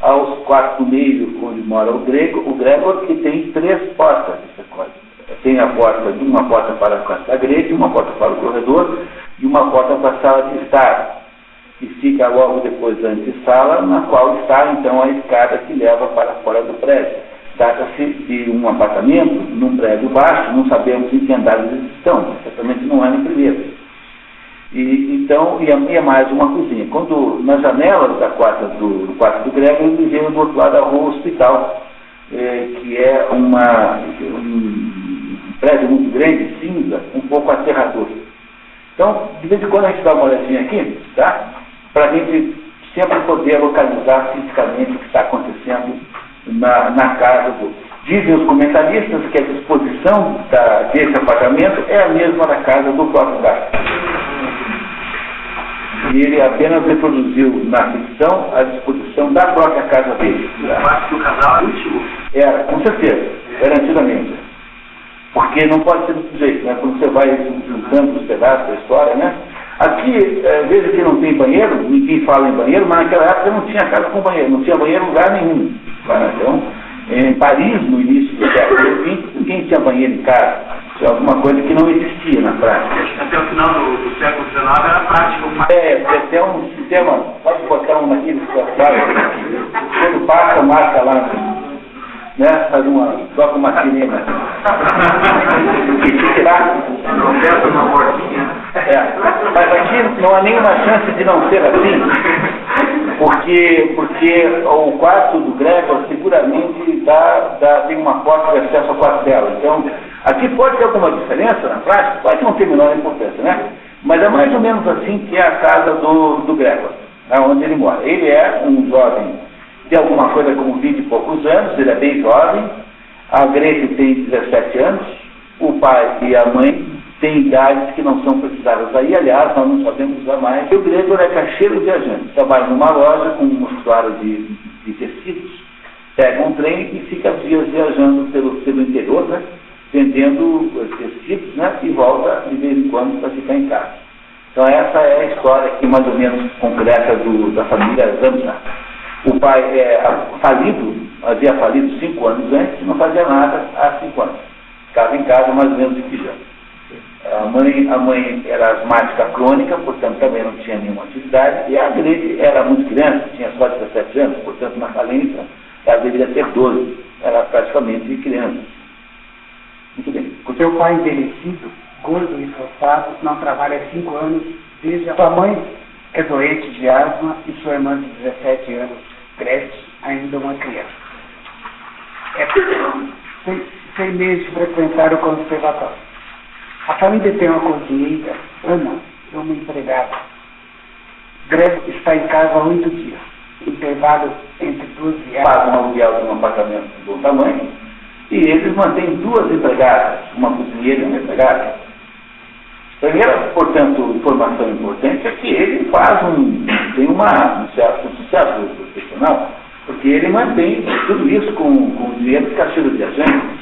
Aos quartos do meio, onde mora o Gregor, que tem 3 portas. Tem uma porta para a casa da Grete, uma porta para o corredor e uma porta para a sala de estar, que fica logo depois da antessala, na qual está então a escada que leva para fora do prédio. Trata-se de um apartamento num prédio baixo, não sabemos em que andares eles estão, certamente não é no primeiro. E é mais uma cozinha. Quando nas janelas do quarto do Gregor, ele vê do outro lado da rua o hospital, que é um prédio muito grande, cinza, um pouco aterrador. Então, de vez em quando a gente dá uma olhadinha aqui, tá? Para a gente sempre poder localizar fisicamente o que está acontecendo na casa do... Dizem os comentaristas que a disposição desse apartamento é a mesma da casa do próprio Gato. E ele apenas reproduziu na ficção a disposição da própria casa dele. O quarto do casal é último? Era, com certeza, garantidamente. Porque não pode ser desse jeito, né? Quando você vai juntando os pedaços da história, né? Aqui, veja que não tem banheiro, ninguém fala em banheiro, mas naquela época não tinha casa com banheiro, não tinha banheiro em lugar nenhum. Então, em Paris, no início do século XX, ninguém tinha banheiro em casa. Isso é alguma coisa que não existia na prática. Até o final do século XIX era prático. Até um sistema, pode botar um naqueles quando passa, marca lá, né? Faz toca uma sirena. E fica lá. Uma portinha. Mas aqui não há nenhuma chance de não ser assim, porque o quarto do Gregor seguramente tem uma porta de acesso ao quarto dela. Então, aqui pode ter alguma diferença na prática, pode não ter menor importância, né? Mas é mais ou menos assim que é a casa do Gregor, onde ele mora. Ele é um jovem de alguma coisa como 20 e poucos anos, ele é bem jovem, a Grete tem 17 anos, o pai e a mãe têm idades que não são precisadas aí, aliás, nós não sabemos usar mais. E o Gregor é caixeiro viajante, trabalha numa loja com um mostruário de tecidos, pega um trem e fica dias viajando pelo interior, né, vendendo tecidos, né, e volta de vez em quando para ficar em casa. Então essa é a história aqui mais ou menos concreta da família Zamsa. O pai havia falido 5 anos antes, não fazia nada há 5 anos. Ficava em casa mais ou menos de pijama. A mãe era asmática crônica, portanto também não tinha nenhuma atividade, e a Grete era muito criança, tinha só 17 anos, portanto na falência ela deveria ter 12, era praticamente criança. Muito bem. O seu pai envelhecido, gordo e esforçado, não trabalha há 5 anos, desde a sua mãe é doente de asma e sua irmã de 17 anos, Grete, ainda uma criança. Sem meses de frequentar o conservatório. A família tem uma cozinheira, Ana, e uma empregada. Gregor está em casa há 8 dias, intervalo entre 2 viagens. Pagam um aluguel de um apartamento de bom tamanho, e eles mantêm 2 empregadas, uma cozinheira e uma empregada. Primeira, portanto, informação importante é que ele tem um certo sucesso profissional, porque ele mantém tudo isso com o dinheiro de caixeiro viajante.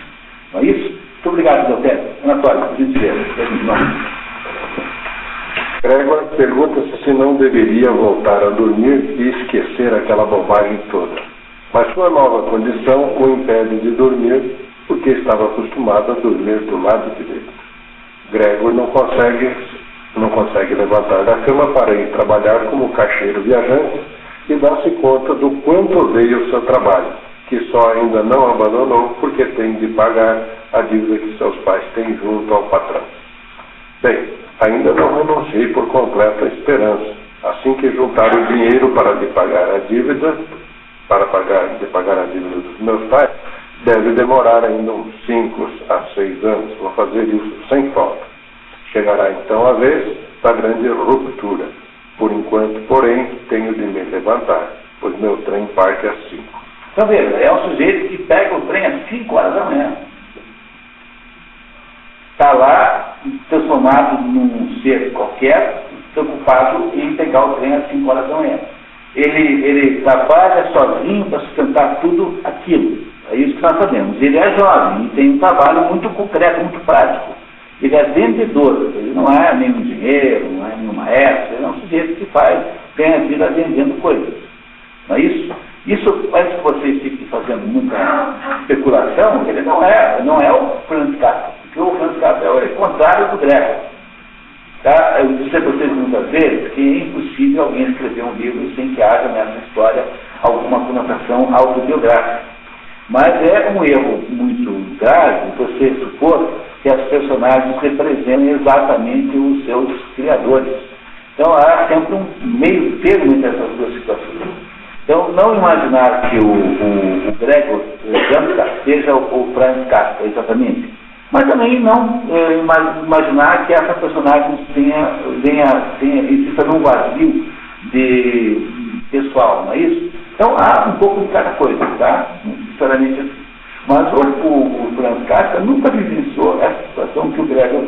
Não é isso? Muito obrigado, doutor. Anatório, por gentileza. Gregor pergunta-se se não deveria voltar a dormir e esquecer aquela bobagem toda. Mas sua nova condição o impede de dormir, porque estava acostumado a dormir do lado direito. Gregor não consegue levantar da cama para ir trabalhar como caixeiro viajante e dá-se conta do quanto odeia o seu trabalho, que só ainda não abandonou porque tem de pagar a dívida que seus pais têm junto ao patrão. Bem, ainda não renunciei por completa esperança. Assim que juntar o dinheiro para pagar a dívida dos meus pais, deve demorar ainda uns 5 a 6 anos. Vou fazer isso sem falta. Chegará então a vez da grande ruptura. Por enquanto, porém, tenho de me levantar, pois meu trem parte às 5. Então veja, é um sujeito que pega o trem às 5 horas da manhã. Está lá, transformado num ser qualquer, preocupado em pegar o trem às 5 horas da manhã. Ele trabalha sozinho para sustentar tudo aquilo. É isso que nós sabemos. Ele é jovem e tem um trabalho muito concreto, muito prático. Ele é vendedor, ele não é nenhum engenheiro, não é nenhum maestro, ele é um sujeito que ganha a vida vendendo coisas. Não é isso? Isso, antes que vocês fiquem fazendo muita especulação, ele não é o Franz Kafka, porque o Franz Kafka é o contrário do Greco. Tá? Eu disse a vocês muitas vezes que é impossível alguém escrever um livro sem que haja nessa história alguma conotação autobiográfica. Mas é um erro muito grave você supor que as personagens representem exatamente os seus criadores. Então há sempre um meio termo entre essas duas situações. Então não imaginar que o Gregor Samsa seja o Franz Kafka, exatamente. Mas também não imaginar que essa personagem exista num vazio pessoal, não é isso? Então há um pouco de cada coisa, tá? Sinceramente assim. Mas o Franz Kafka nunca vivenciou essa situação que o Gregor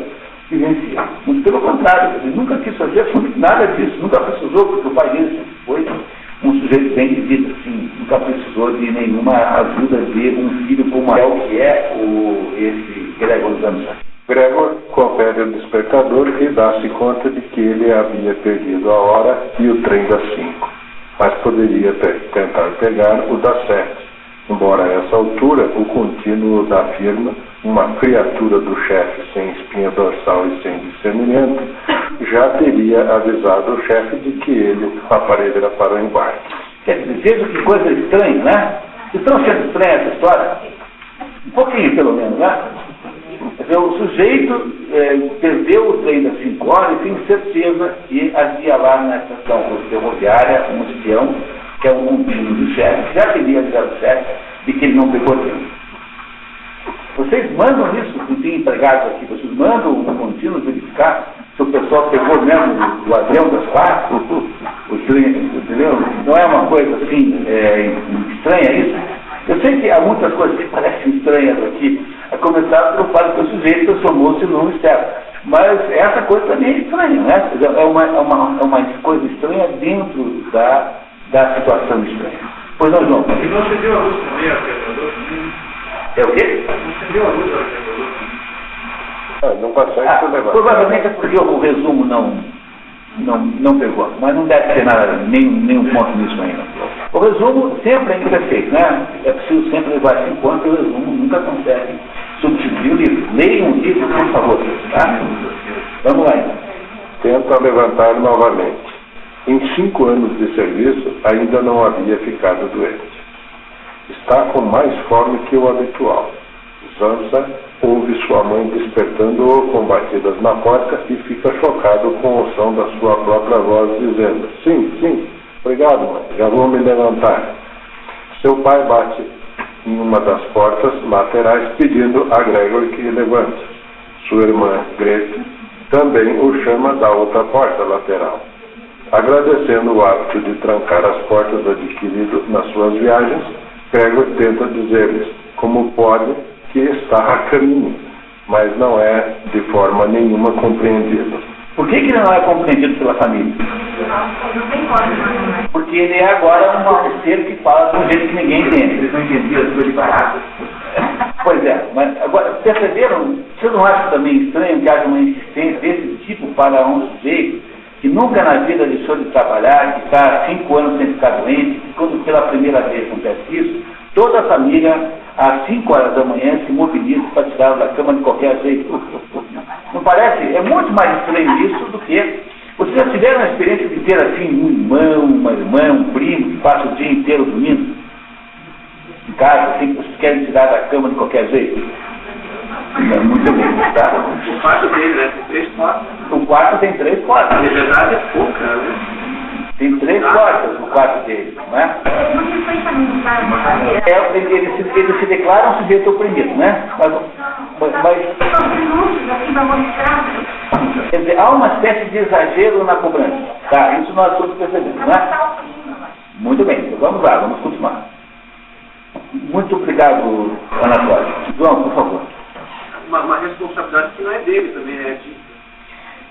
vivencia. Muito pelo contrário, ele nunca quis fazer nada disso, nunca precisou, porque o pai dele foi um sujeito bem de vida, assim, nunca precisou de nenhuma ajuda de um filho como que é esse Gregor Samsa. Gregor confere o despertador e dá-se conta de que ele havia perdido a hora e o trem das 5, mas poderia tentar pegar o das 7. Embora a essa altura o contínuo da firma, uma criatura do chefe sem espinha dorsal e sem discernimento, já teria avisado o chefe de que ele aparelhara para o embarque. Quer dizer, veja que coisa estranha, né? Estão achando estranha essa história? Um pouquinho, pelo menos, né? Quer dizer, o sujeito perdeu o trem das 5 horas e tem certeza que havia lá na estação ferroviária um espião, que é um contínuo do chefe, já teria avisado o chefe de que ele não pegou trem. Vocês mandam isso, que tem empregados aqui, vocês mandam um contínuo verificar se o pessoal pegou mesmo o avião das 4, o trem, entendeu? Não é uma coisa assim estranha isso? Eu sei que há muitas coisas que parecem estranhas aqui, a começar pelo fato que o sujeito transformou-se num externo. Mas essa coisa também é estranha, né? É uma coisa estranha dentro da situação estranha. Pois não, João? E não acendeu a luz também, aterrador? É o quê? Não acendeu a luz, aterrador? Não consegue se levar. Provavelmente é porque o resumo não pegou, mas não deve ter nada, nenhum ponto nisso ainda. O resumo sempre é imperfeito, né? É preciso sempre levar isso em conta, o resumo nunca consegue substituir o livro. Leiam um livro, por favor, tá? Vamos lá, então. Tenta levantar novamente. Em 5 anos de serviço, ainda não havia ficado doente. Está com mais fome que o habitual. Samsa ouve sua mãe despertando-o com batidas na porta e fica chocado com o som da sua própria voz dizendo: sim, obrigado, mãe, já vou me levantar. Seu pai bate em uma das portas laterais pedindo a Gregor que levante. Sua irmã, Grete, também o chama da outra porta lateral. Agradecendo o hábito de trancar as portas adquirido nas suas viagens, Gregor tenta dizer-lhes como pode que está a caminho, mas não é de forma nenhuma compreendido. Por que ele não é compreendido pela família? Porque ele é agora um ser que fala de um jeito que ninguém entende. Eles não entendiam as coisas baratas. Pois é, mas agora, perceberam? Vocês não acham também estranho que haja uma insistência desse tipo para um sujeito que nunca na vida deixou de trabalhar, que está há 5 anos sem ficar doente, que quando pela primeira vez acontece isso, toda a família, às 5 horas da manhã, se mobiliza para tirar da cama de qualquer jeito. Não parece? É muito mais estranho isso do que... Vocês já tiveram a experiência de ter assim um irmão, uma irmã, um primo, que passa o dia inteiro dormindo em casa, assim, que vocês querem tirar da cama de qualquer jeito? Muito bem, tá? O quarto dele, né? Tem 3 quartos. O quarto tem 3 quartos. Na verdade é pouca, né? Tem 3 portas no quarto dele, não é? Ele se declara um sujeito oprimido, né? Mas Quer dizer, há uma espécie de exagero na cobrança. Tá, isso nós todos percebemos, né? Muito bem, então vamos lá, vamos continuar. Muito obrigado, Anatólio. João, por favor. Uma responsabilidade que não é dele também, né?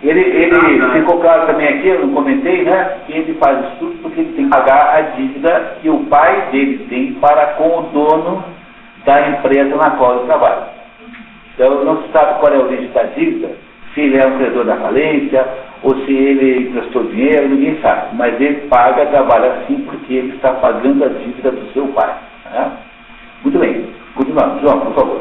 Ele ficou claro também aqui, eu não comentei, né? Que ele faz isso tudo porque ele tem que pagar a dívida que o pai dele tem para com o dono da empresa na qual ele trabalha. Então não se sabe qual é a origem da dívida, se ele é um credor da falência ou se ele emprestou dinheiro, ninguém sabe. Mas ele paga, trabalha assim porque ele está pagando a dívida do seu pai. Né? Muito bem, continuamos. João, por favor.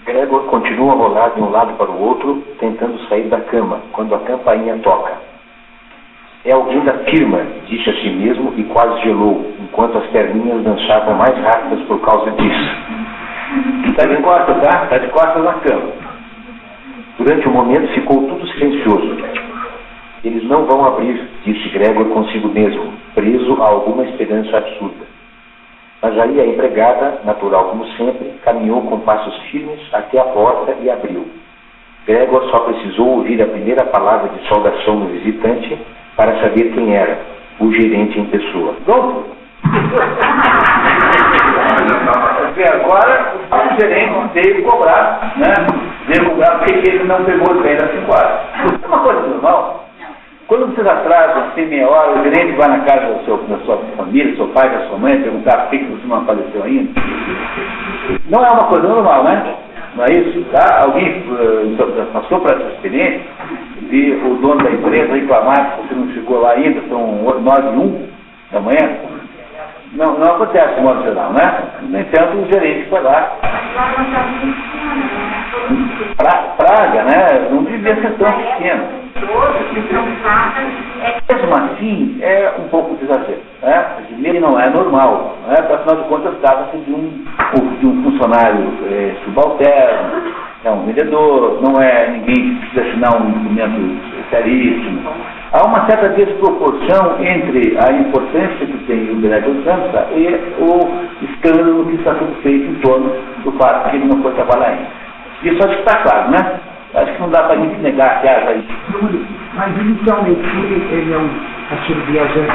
Gregor continua a rolar de um lado para o outro, tentando sair da cama, quando a campainha toca. É alguém da firma, disse a si mesmo e quase gelou, enquanto as perninhas dançavam mais rápidas por causa disso. Está de costas, tá? Está de costas na cama. Durante um momento ficou tudo silencioso. Eles não vão abrir, disse Gregor consigo mesmo, preso a alguma esperança absurda. Mas aí a empregada, natural como sempre, caminhou com passos firmes até a porta e abriu. Gregor só precisou ouvir a primeira palavra de saudação no visitante para saber quem era, o gerente em pessoa. Pronto? Agora o gerente veio cobrar, né? Veio cobrar porque ele não pegou o trem das 5 horas. É uma coisa normal. Quando vocês atrasam, assim, meia hora, o gerente vai na casa da sua família, do seu pai, da sua mãe, perguntar por que você não apareceu ainda. Não é uma coisa normal, né? Não é isso? Tá? Alguém passou por essa experiência de o dono da empresa reclamar que você não chegou lá ainda, são 9h01 da manhã? Não acontece de modo geral, né? No entanto, o gerente foi lá. Praga, né? Não devia ser tão pequeno. Mesmo assim, é um pouco de exagero, né? Ele não é normal, né? Afinal de contas, trata-se de um funcionário subalterno, é um vendedor, não é ninguém que precisa assinar um documento seríssimo. Há uma certa desproporção entre a importância que tem o Gregor Samsa e o escândalo que está sendo feito em torno do fato que ele não foi trabalhar ainda. Isso acho que está claro, né? Acho que não dá para a gente negar que haja isso. Mas inicialmente ele é aquele viajante.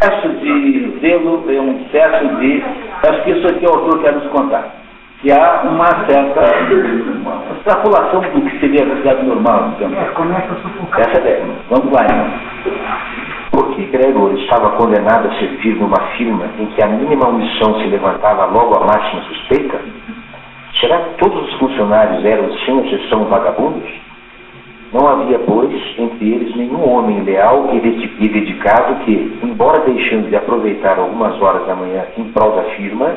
Excesso de zelo, é um excesso de. Acho que isso aqui o autor quer nos contar. Que há uma certa extrapolação do que seria a velocidade normal. Então. Começa a sufocar. Essa é a ideia. Vamos lá, então. Porque Gregor estava condenado a servir numa firma em que a mínima omissão se levantava logo à máxima suspeita? Será que todos os funcionários eram, sem exceção, vagabundos? Não havia, pois, entre eles nenhum homem leal e dedicado que, embora deixando de aproveitar algumas horas da manhã em prol da firma,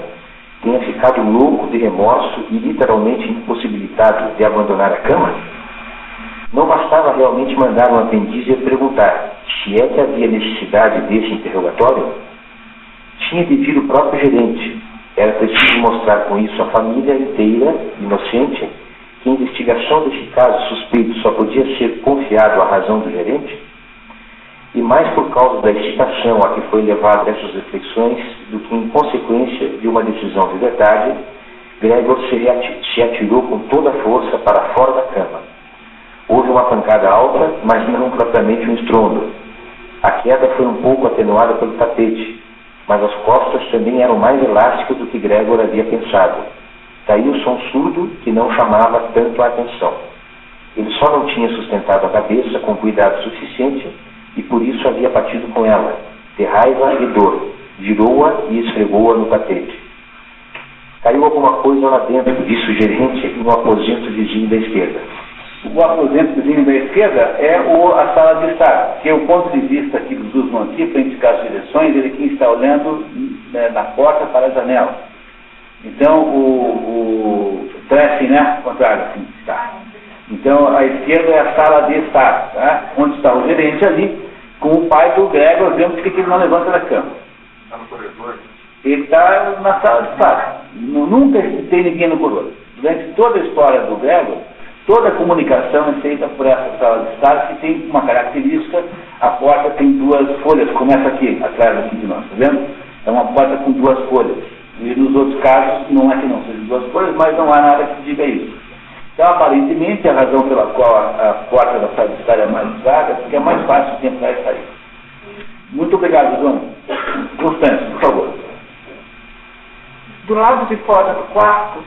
tenha ficado louco de remorso e literalmente impossibilitado de abandonar a cama? Não bastava realmente mandar um aprendiz e perguntar se é que havia necessidade desse interrogatório? Tinha de vir o próprio gerente. Era preciso mostrar com isso à família inteira, inocente, que a investigação desse caso suspeito só podia ser confiado à razão do gerente? E mais por causa da excitação a que foi levado essas reflexões do que em consequência de uma decisão de verdade, Gregor se atirou com toda a força para fora da cama. Houve uma pancada alta, mas não propriamente um estrondo. A queda foi um pouco atenuada pelo tapete, mas as costas também eram mais elásticas do que Gregor havia pensado. Daí o som surdo que não chamava tanto a atenção. Ele só não tinha sustentado a cabeça com cuidado suficiente e por isso havia batido com ela, de raiva e dor. Virou-a e esfregou-a no tapete. Caiu alguma coisa lá dentro, disse o gerente, no aposento vizinho da esquerda. O aposento vizinho da esquerda é a sala de estar, que é o ponto de vista aqui do Guzman aqui, para indicar as direções, ele aqui está olhando na porta para a janela. Então, assim, né? O contrário, assim, está. Então, a esquerda é a sala de estar, tá? Onde está o gerente ali, com o pai do Gregor, vendo que ele não levanta da cama. Está no corredor? Ele está na sala de estar. Nunca tem ninguém no corredor. Durante toda a história do Gregor, toda a comunicação é feita por essa sala de estar, que tem uma característica, a porta tem 2 folhas, começa aqui, atrás aqui de nós, tá vendo? É uma porta com 2 folhas. E nos outros casos, não é que não sejam 2 folhas, mas não há nada que diga isso. Então, aparentemente, a razão pela qual a porta da sala de estar é mais usada é porque é mais fácil de entrar e sair. Muito obrigado, João. Constância, por favor. Do lado de fora do quarto,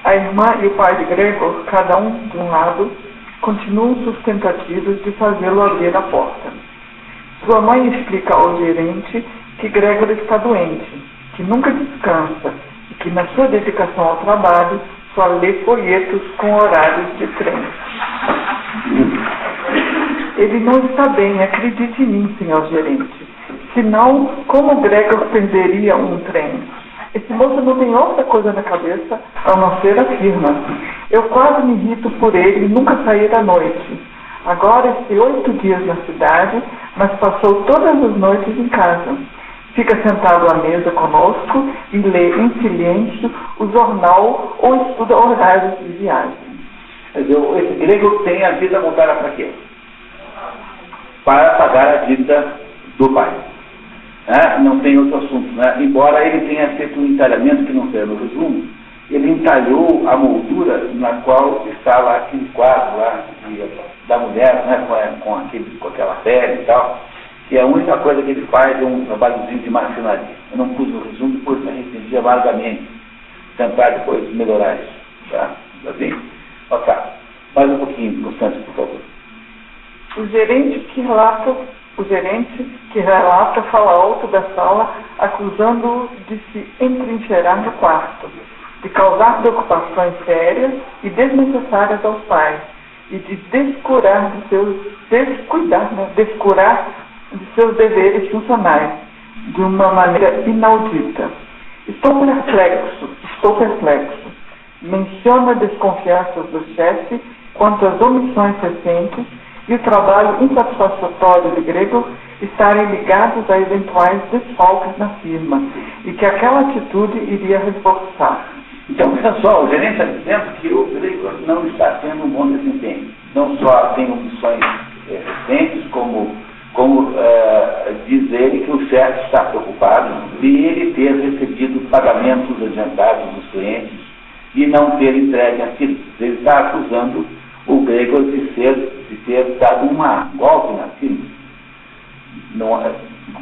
a irmã e o pai de Gregor, cada um de um lado, continuam suas tentativas de fazê-lo abrir a porta. Sua mãe explica ao gerente que Gregor está doente, que nunca descansa e que na sua dedicação ao trabalho só lê folhetos com horários de trem. Ele não está bem, acredite em mim, senhor gerente. Senão, como Gregor perderia um trem? Esse moço não tem outra coisa na cabeça a não ser a firma. Eu quase me irrito por ele nunca sair à noite. Agora está 8 dias na cidade, mas passou todas as noites em casa. Fica sentado à mesa conosco e lê em silêncio o jornal ou estuda horários de viagem. Quer dizer, esse Gregor tem a vida montada para quê? Para pagar a dívida do pai. Não tem outro assunto. Embora ele tenha feito um entalhamento que não sei no resumo, ele entalhou a moldura na qual está lá aquele quadro lá da mulher, com aquela pele e tal, que a única coisa que ele faz é um trabalhozinho de marcenaria. Eu não pus no resumo, depois me arrependi amargamente. Tentar depois melhorar isso. Tá bem? Ok. Mais um pouquinho, Constância, por favor. O gerente que relata fala alto da sala, acusando-o de se entrincheirar no quarto, de causar preocupações sérias e desnecessárias aos pais, e de descurar de seus deveres funcionais, de uma maneira inaudita. Estou perplexo. Menciona desconfianças do chefe quanto às omissões recentes e o trabalho insatisfatório de Gregor estarem ligados a eventuais desfalques na firma, e que aquela atitude iria reforçar. Então, veja só, o gerente está dizendo que o Gregor não está tendo um bom desempenho. Não só tem omissões recentes, como diz ele que o chefe está preocupado de ele ter recebido pagamentos adiantados dos clientes e não ter entregue aquilo. Ele está acusando o Gregor de ter dado um golpe na firma.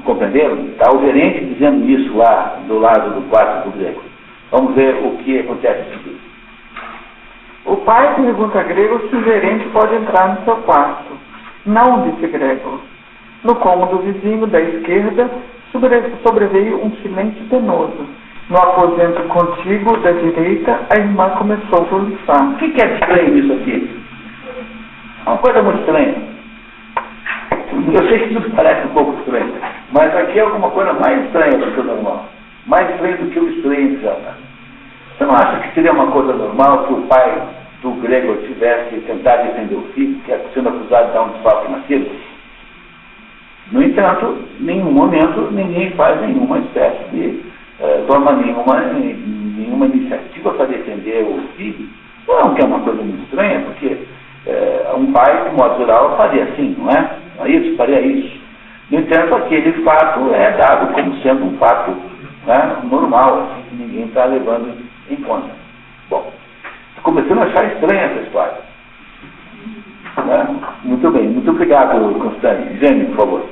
Compreenderam? Está o gerente dizendo isso lá do lado do quarto do Gregor. Vamos ver o que acontece aqui. O pai pergunta a Gregor se o gerente pode entrar no seu quarto. Não, disse Gregor. No cômodo vizinho da esquerda sobreveio um silêncio penoso. No aposento contíguo da direita, a irmã começou a soluçar. O que é estranho isso aqui? É uma coisa muito estranha. Eu sei que isso parece um pouco estranho, mas aqui é alguma coisa mais estranha do que o normal. Mais estranho do que o estranho já. Você não acha que seria uma coisa normal que o pai do Gregor tivesse tentado defender o filho, que é sendo acusado de dar um desfalque na firma? No entanto, em nenhum momento ninguém faz nenhuma espécie de toma nenhuma iniciativa para defender o filho. Não, que é uma coisa muito estranha, porque um pai, de modo geral, faria assim, não é? Não é isso? Faria isso. No entanto, aquele fato é dado como sendo um fato normal, assim, que ninguém está levando em conta. Bom, estou começando a achar estranha essa história. Muito bem, muito obrigado, Constância. Gênio, por favor.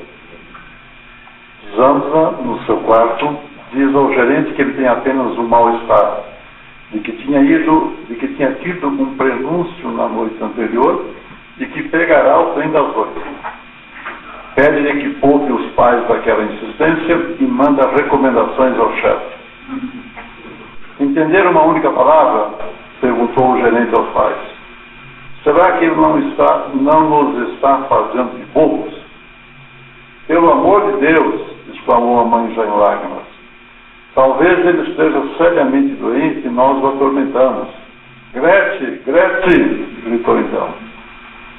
Zamza, no seu quarto, diz ao gerente que ele tem apenas um mal-estar, de que tinha tido um prenúncio na noite anterior e que pegará o trem das 8. Pede-lhe que poupe os pais daquela insistência e manda recomendações ao chefe. Entenderam uma única palavra? Perguntou o gerente aos pais. Será que ele não nos está fazendo de bobos? Pelo amor de Deus, exclamou a mãe já em lágrimas. Talvez ele esteja seriamente doente e nós o atormentamos. Gretchen, gritou então.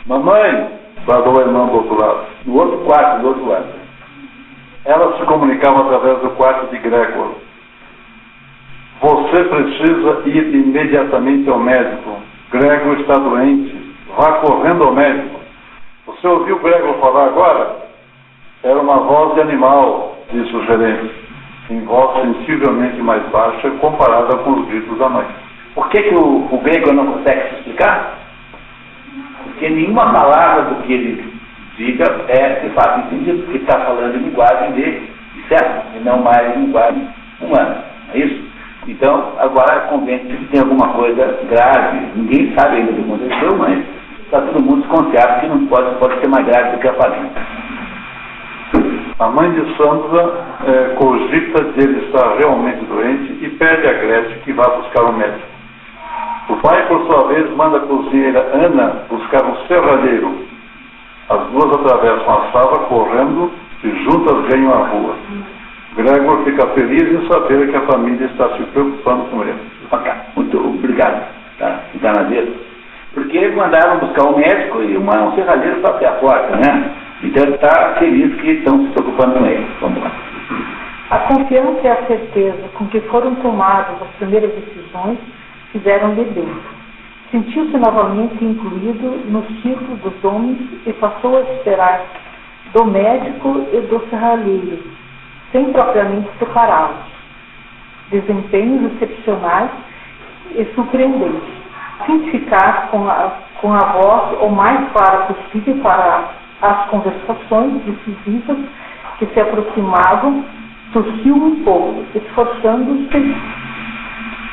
Mamãe, bradou a irmã do outro lado. Do outro quarto, do outro lado. Ela se comunicava através do quarto de Gregor. Você precisa ir imediatamente ao médico. Gregor está doente. Vá correndo ao médico. Você ouviu Gregor falar agora? Era uma voz de animal, disse o gerente, em voz sensivelmente mais baixa comparada com os gritos da mãe. Por que o Gregor não consegue se explicar? porque nenhuma palavra do que ele diga é de fato entendido, porque está falando em linguagem de certo, e não mais em linguagem humana. É isso? Então, agora convence que tem alguma coisa grave. Ninguém sabe ainda o que aconteceu, mas está todo mundo desconfiado que não pode ser mais grave do que a falência. A mãe de Sandra cogita de ele estar realmente doente e pede a Gretchen que vá buscar o médico. O pai, por sua vez, manda a cozinheira Ana buscar um serralheiro. As duas atravessam a sala correndo e juntas ganham a rua. Gregor fica feliz em saber que a família está se preocupando com ele. Muito obrigado, tá? Enganadeiro. Porque mandaram buscar o médico e um serralheiro para abrir a porta, né? Então ele está feliz que estão se preocupando com ele. Vamos lá. A confiança e a certeza com que foram tomadas as primeiras decisões fizeram-lhe bem. Sentiu-se novamente incluído no círculo dos homens e passou a esperar do médico e do serralheiro, sem propriamente separá-los. Desempenhos excepcionais e surpreendentes. Cientificar com a voz o mais clara possível para as conversações decisivas que se aproximavam, tossiu um pouco, esforçando-se,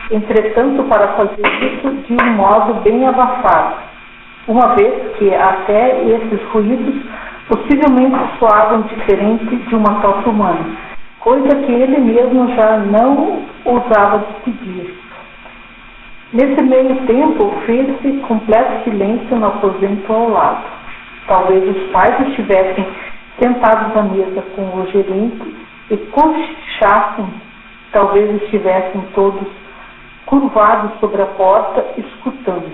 entretanto, para fazer isso de um modo bem abafado, uma vez que até esses ruídos possivelmente soavam diferente de uma tosse humana, coisa que ele mesmo já não ousava despedir. Nesse meio tempo, fez-se completo silêncio no aposento ao lado. Talvez os pais estivessem sentados à mesa com o gerente e cochichassem, talvez estivessem todos curvados sobre a porta, escutando.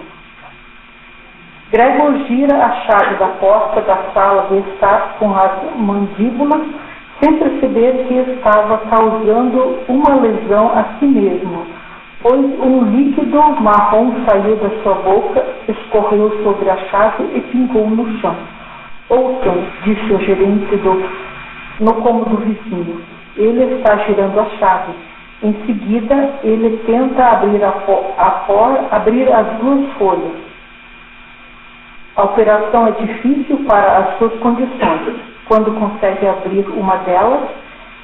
Gregor gira a chave da porta da sala de estar com as mandíbulas, sem perceber que estava causando uma lesão a si mesmo, pois um líquido marrom saiu da sua boca, escorreu sobre a chave e pingou no chão. Ouçam, disse o gerente no cômodo vizinho. Ele está girando a chave. Em seguida, ele tenta abrir as duas folhas. A operação é difícil para as suas condições. Quando consegue abrir uma delas,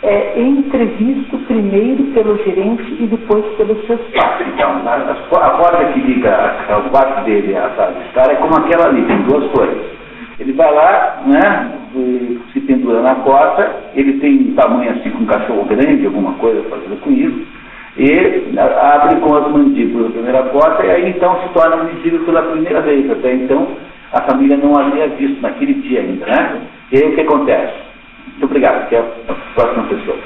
é entrevisto primeiro pelo gerente e depois pelos seus pais. Então, a porta que liga o quarto dele à sala de estar é como aquela ali, tem duas coisas. Ele vai lá, né, se pendura na porta, ele tem um tamanho assim com um cachorro grande, alguma coisa fazendo com isso, e abre com as mandíbulas a primeira porta e aí então se torna visível pela primeira vez. Até então a família não havia visto naquele dia ainda, né? E aí o que acontece? Muito obrigado, que é a próxima pessoa.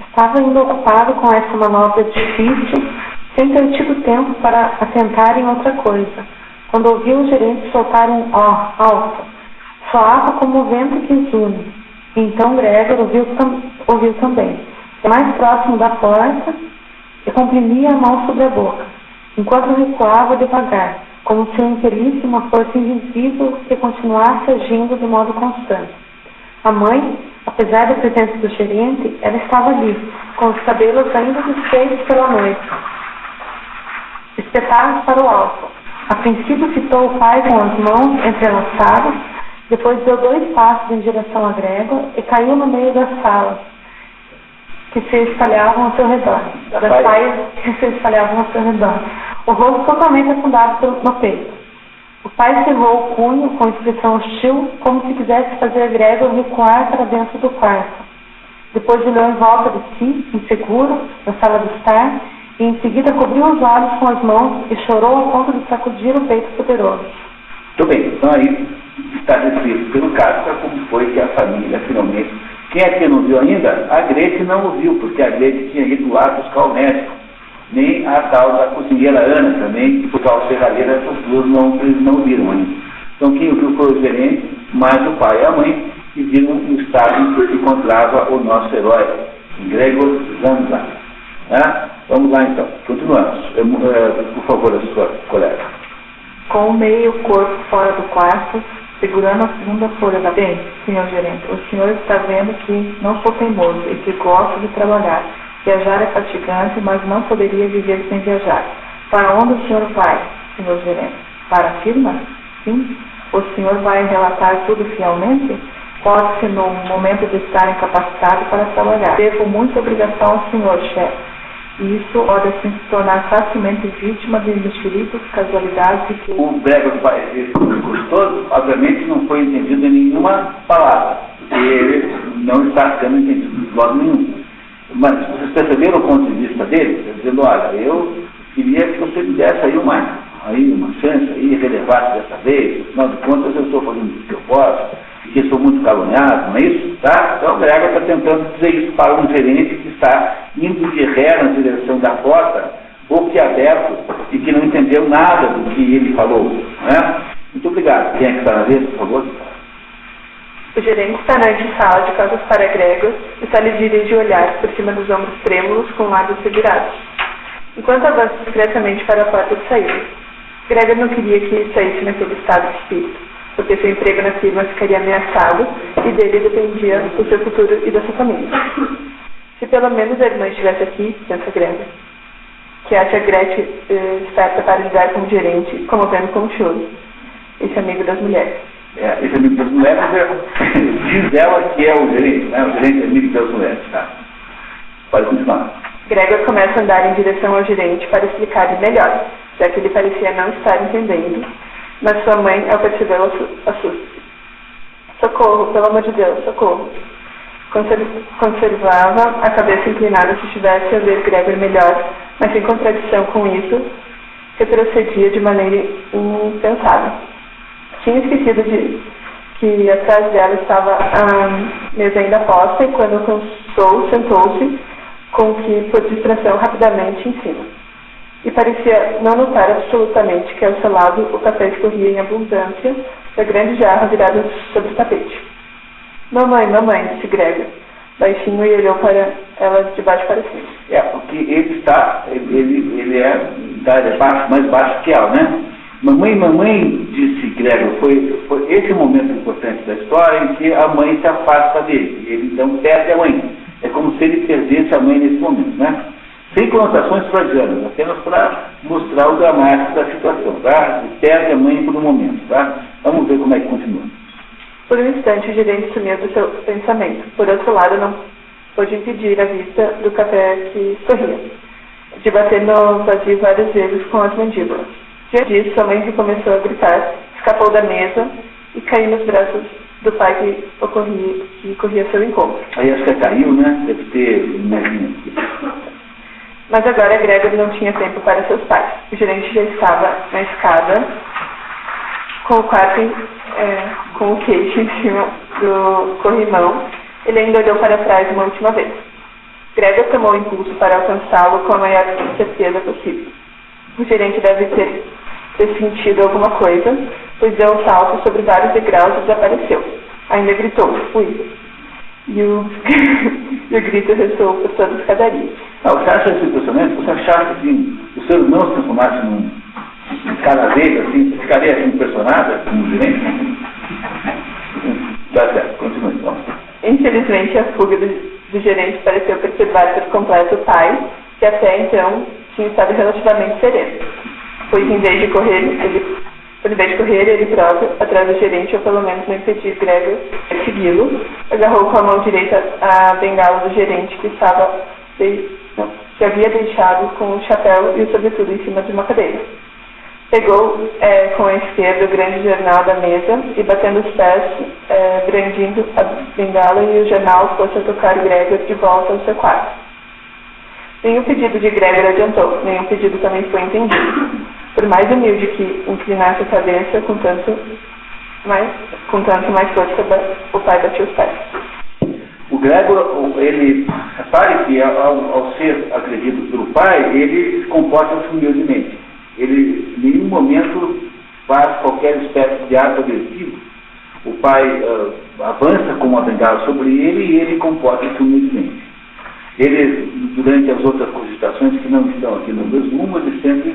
Estava ainda ocupado com essa manobra difícil, sem ter tido tempo para atentar em outra coisa, quando ouviu o gerente soltar um ó alto. Soava como o vento que zune. Então Gregor ouviu também. Mais próximo da porta, e comprimia a mão sobre a boca, enquanto recuava devagar, como se impelisse uma força invisível que continuasse agindo de modo constante. A mãe, apesar da presença do gerente, ela estava ali, com os cabelos ainda desfeitos pela noite, espetados para o alto. A princípio fitou o pai com as mãos entrelaçadas, depois deu 2 passos em direção a Gregor e caiu no meio das salas que se espalhavam ao seu redor. Das saias que se espalhavam ao seu redor. O rosto totalmente afundado no peito. O pai cerrou o punho com expressão hostil, como se quisesse fazer Gregor recuar para dentro do quarto. Depois olhou em volta de si, inseguro, na sala de estar, e em seguida cobriu os olhos com as mãos e chorou a ponto de sacudir o peito poderoso. Muito bem, então aí está descrito pelo Kafka como foi que a família finalmente... Quem é que não viu ainda? A Gretchen não o viu, porque a Gretchen tinha ido lá buscar o médico. Nem a tal da cozinheira Ana também, que por causa da serralheira, essas duas eles não viram ainda. Então quem o viu foi o gerente, mais o pai e a mãe, que viram o estado em que se encontrava o nosso herói, Gregor Samsa. Vamos lá então, continuamos. Por favor, a sua colega. Com o meio corpo fora do quarto, segurando a segunda folha da bem, senhor gerente, o senhor está vendo que não sou teimoso e que gosto de trabalhar. Viajar é fatigante, mas não poderia viver sem viajar. Para onde o senhor vai, senhor gerente? Para a firma? Sim? O senhor vai relatar tudo fielmente? Pode-se no momento de estar incapacitado para trabalhar. Devo muita obrigação ao senhor, chefe. E isso pode assim, se tornar facilmente vítima de mexericos, casualidades e que... O Gregor, esse discurso todo, obviamente não foi entendido em nenhuma palavra, porque ele não está sendo entendido de modo nenhum. Mas vocês perceberam o ponto de vista dele? Dizendo, olha, eu queria que você me desse aí uma chance, aí relevasse dessa vez, afinal de contas eu estou fazendo o que eu posso, que sou muito caluniado, não é isso? Tá? Então o Gregor está tentando dizer isso para um gerente que está indo de ré na direção da porta, boquiaberto, e que não entendeu nada do que ele falou. Né? Muito obrigado. Quem é que está na vez, por favor? O gerente está na antessala de costas para Gregor e só lhe dirige o olhar por cima dos ombros trêmulos com lábios revirados, enquanto avança discretamente para a porta de saída. Gregor não queria que saísse naquele estado de espírito, porque seu emprego na firma ficaria ameaçado e dele dependia do seu futuro e da sua família. Se pelo menos a irmã estivesse aqui, pensa Gregor, que acha Gretchen esperta para lidar com o gerente, comovendo com o choro, esse amigo das mulheres. Esse amigo das mulheres diz ela que é o gerente, né? O gerente é amigo das mulheres, tá? Pode continuar. Gregor começa a andar em direção ao gerente para explicar-lhe melhor, já que ele parecia não estar entendendo, mas sua mãe, ao percebê-lo, assusta-se. Socorro, pelo amor de Deus, socorro. Conservava a cabeça inclinada se estivesse a ver Gregor melhor, mas em contradição com isso, retrocedia de maneira impensável. Tinha esquecido de que atrás dela estava a mesa ainda posta e quando alcançou, sentou-se com que, por distração, rapidamente em cima. E parecia não notar absolutamente que ao seu lado o café escorria em abundância da grande jarra virada sobre o tapete. Mamãe, disse Gregor, baixinho, e olhou para ela de baixo para cima. Porque ele é mais baixo que ela, né? Mamãe, disse Gregor, foi esse o momento importante da história em que a mãe se afasta dele. Ele então perde a mãe. É como se ele perdesse a mãe nesse momento, né? Sem conotações freudianas, apenas para mostrar o dramático da situação, tá? Ele perde a mãe por um momento, tá? Vamos ver como é que continua. Por um instante, o gerente sumiu do seu pensamento. Por outro lado, não pôde impedir a vista do café que escorria, de bater no vazio várias vezes com as mandíbulas. Diante disso, a mãe começou a gritar, escapou da mesa e caiu nos braços do pai que corria ao seu encontro. Aí acho que caiu, né? Deve ter... Mas agora Gregor não tinha tempo para seus pais. O gerente já estava na escada, com o quarto com o queixo em cima do corrimão. Ele ainda olhou para trás uma última vez. Gregor tomou o impulso para alcançá-lo com a maior certeza possível. O gerente deve ter sentido alguma coisa, pois deu um salto sobre vários degraus e desapareceu. Ainda gritou, fui. E o grito ressoou por toda a escadaria. Você acha isso impressionante? Você achava que assim, o ser humano se transformasse num cada vez assim, ficaria assim, impressionada como gerente? Tá certo, continue então. Infelizmente, a fuga do gerente pareceu perturbar por completo o pai, que até então tinha estado relativamente sereno. Pois em vez de correr, ele próprio, atrás do gerente, ou pelo menos não impedir Gregor de segui-lo, agarrou com a mão direita a bengala do gerente que havia deixado com o chapéu e o sobretudo em cima de uma cadeira. Pegou com a esquerda o grande jornal da mesa e, batendo os pés, brandindo a bengala, e o jornal fosse a tocar Gregor de volta ao seu quarto. Nenhum pedido de Gregor adiantou, nenhum pedido também foi entendido. Por mais humilde que inclinasse a cabeça, com tanto mais força, o pai bateu os pés. O Gregor, ele, repare que ao ser agredido pelo pai, ele se comporta humildemente. Ele, em nenhum momento, faz qualquer espécie de ato agressivo. O pai avança com uma bengala sobre ele e ele comporta-se humildemente. Ele, durante as outras cogitações que não estão aqui no resumo, ele sempre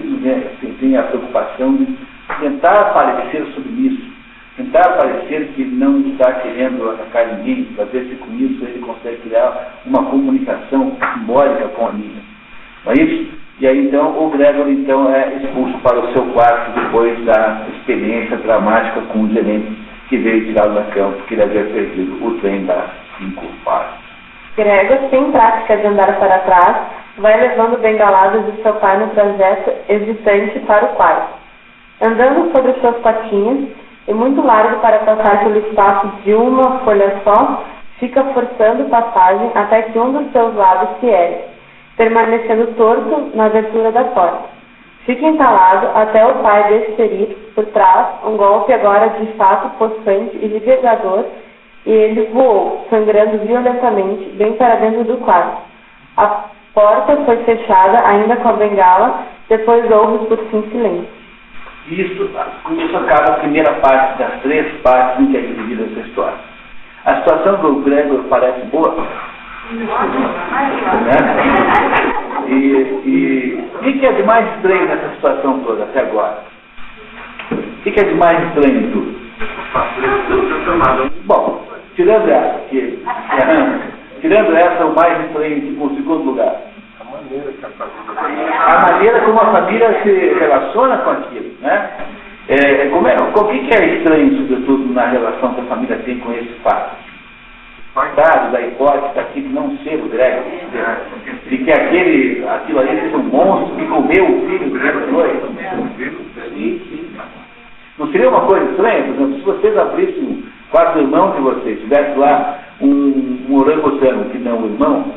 tem a preocupação de tentar parecer submisso, tentar parecer que não está querendo atacar ninguém, para ver se com isso ele consegue criar uma comunicação simbólica com a amiga. Não é isso? E aí então o Gregor então é expulso para o seu quarto depois da experiência dramática com o gerente que veio tirá-lo da cama porque ele havia perdido o trem das 5 partes. Gregor, sem prática de andar para trás, vai levando bengaladas de seu pai no trajeto hesitante para o quarto. Andando sobre suas patinhas, e muito largo para passar pelo espaço de uma folha só, fica forçando passagem até que um dos seus lados se ergue, permanecendo torto na abertura da porta. Fica entalado até o pai desferir por trás um golpe agora de fato possante e libertador, e ele voou, sangrando violentamente, bem para dentro do quarto. A porta foi fechada, ainda com a bengala, depois houve por fim silêncio. Com isso acaba a primeira parte das 3 partes em que é dividida essa história. A situação do Gregor parece boa? Né? E o que é de mais estranho nessa situação toda até agora? O que é de mais estranho em tudo? Bom, tirando essa, o mais estranho em segundo lugar. A maneira como a família se relaciona com aquilo, né? O que é estranho, sobretudo, na relação que a família tem com esse fato? Dados da hipótese aqui de não ser o Gregor, de que aquilo ali seja um monstro que comeu o filho do Gregor. Não seria uma coisa estranha, por exemplo, se vocês abrissem o quarto do irmão de vocês, tivesse lá um orangotano que não o irmão,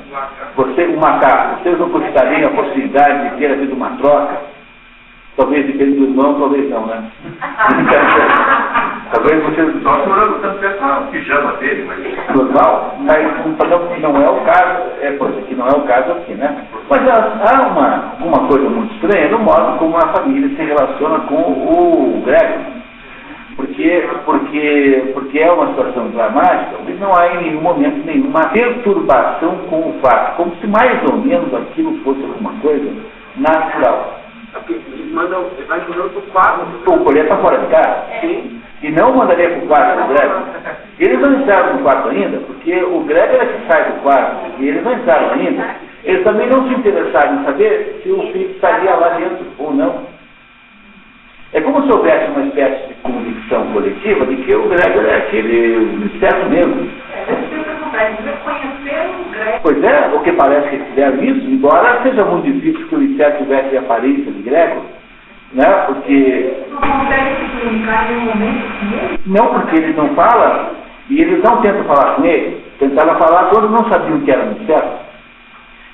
um macaco, vocês não cogitariam a possibilidade de ter havido uma troca? Talvez depende do irmão, talvez não, né? Talvez vocês... Só se o orangotano tivesse a pijama dele, mas... Normal, mas não é o caso, que não é o caso aqui, né? Mas há uma coisa muito estranha no modo como a família se relaciona com o Gregor. Porque é uma situação dramática, mas não há em nenhum momento nenhuma perturbação com o fato, como se mais ou menos aquilo fosse alguma coisa natural. Ele vai jogando para o quarto. O colher está fora de casa? Sim. E não mandaria para o quarto do Gregor? Eles não entraram no quarto ainda, porque o Gregor é que sai do quarto, e eles não entraram ainda. Eles também não se interessaram em saber se o filho estaria lá dentro ou não. É como se houvesse uma espécie de convicção coletiva de que o Gregor é aquele inseto mesmo. Pois é, o que parece que fizeram isso, embora seja muito difícil que o inseto tivesse a aparência de Gregor, né? Porque... Não consegue se comunicar em um momento com ele? Não, porque ele não fala, e eles não tentam falar com ele. Tentaram falar, todos não sabiam que era um inseto.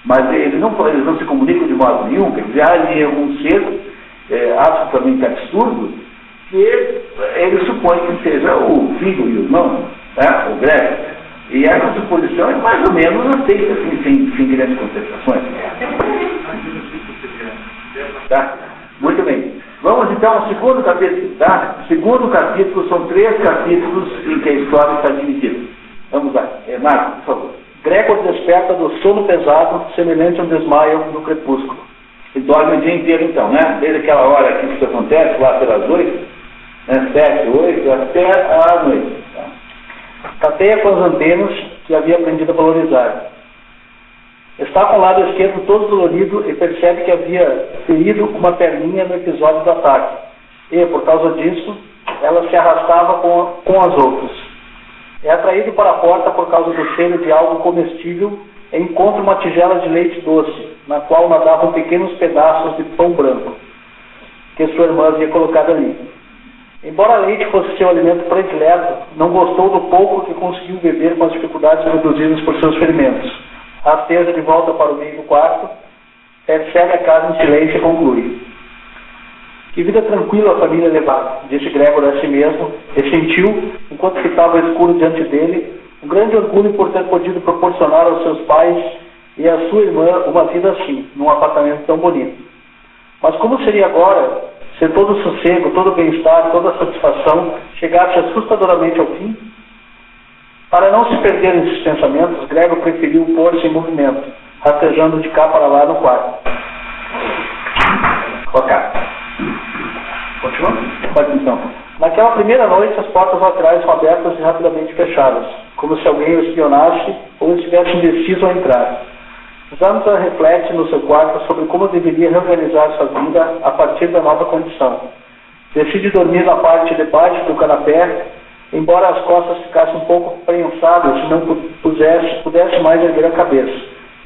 Mas eles não se comunicam de modo nenhum, quer dizer, ali é um ser absolutamente absurdo, que ele supõe que seja o filho e o irmão, né? O Gregor. E essa suposição é mais ou menos aceita, assim, sem grandes contestações. Tá? Muito bem. Vamos então ao segundo capítulo, tá? O segundo capítulo são 3 capítulos em que a história está dividida. Vamos lá. Marco, por favor. Gregor desperta do sono pesado, semelhante a um desmaio no crepúsculo. E dorme o dia inteiro então, né? Desde aquela hora que isso acontece, lá pelas 8, né? 7, 8, até a noite. Tá? Tateia com as antenas que havia aprendido a valorizar. Está com o lado esquerdo todo dolorido e percebe que havia ferido uma perninha no episódio do ataque. E, por causa disso, ela se arrastava com as outras. É atraído para a porta por causa do cheiro de algo comestível e encontra uma tigela de leite doce, na qual nadavam pequenos pedaços de pão branco, que sua irmã havia colocado ali. Embora leite fosse seu alimento predileto, não gostou do pouco que conseguiu beber com as dificuldades produzidas por seus ferimentos. Rasteja de volta para o meio do quarto, percebe a casa em silêncio e conclui. Que vida tranquila a família levava, disse Gregor a si mesmo, e sentiu, enquanto ficava escuro diante dele, um grande orgulho por ter podido proporcionar aos seus pais e à sua irmã uma vida assim, num apartamento tão bonito. Mas como seria agora, se todo o sossego, todo o bem-estar, toda a satisfação chegasse assustadoramente ao fim? Para não se perder nesses pensamentos, Gregor preferiu pôr-se em movimento, rastejando de cá para lá no quarto. Ok. Continua? Pode então. Naquela primeira noite, as portas laterais são abertas e rapidamente fechadas, como se alguém o espionasse ou estivesse indeciso a entrar. Zamsa reflete no seu quarto sobre como deveria reorganizar sua vida a partir da nova condição. Decide dormir na parte de baixo do canapé, embora as costas ficassem um pouco prensadas e não pudesse mais erguer a cabeça.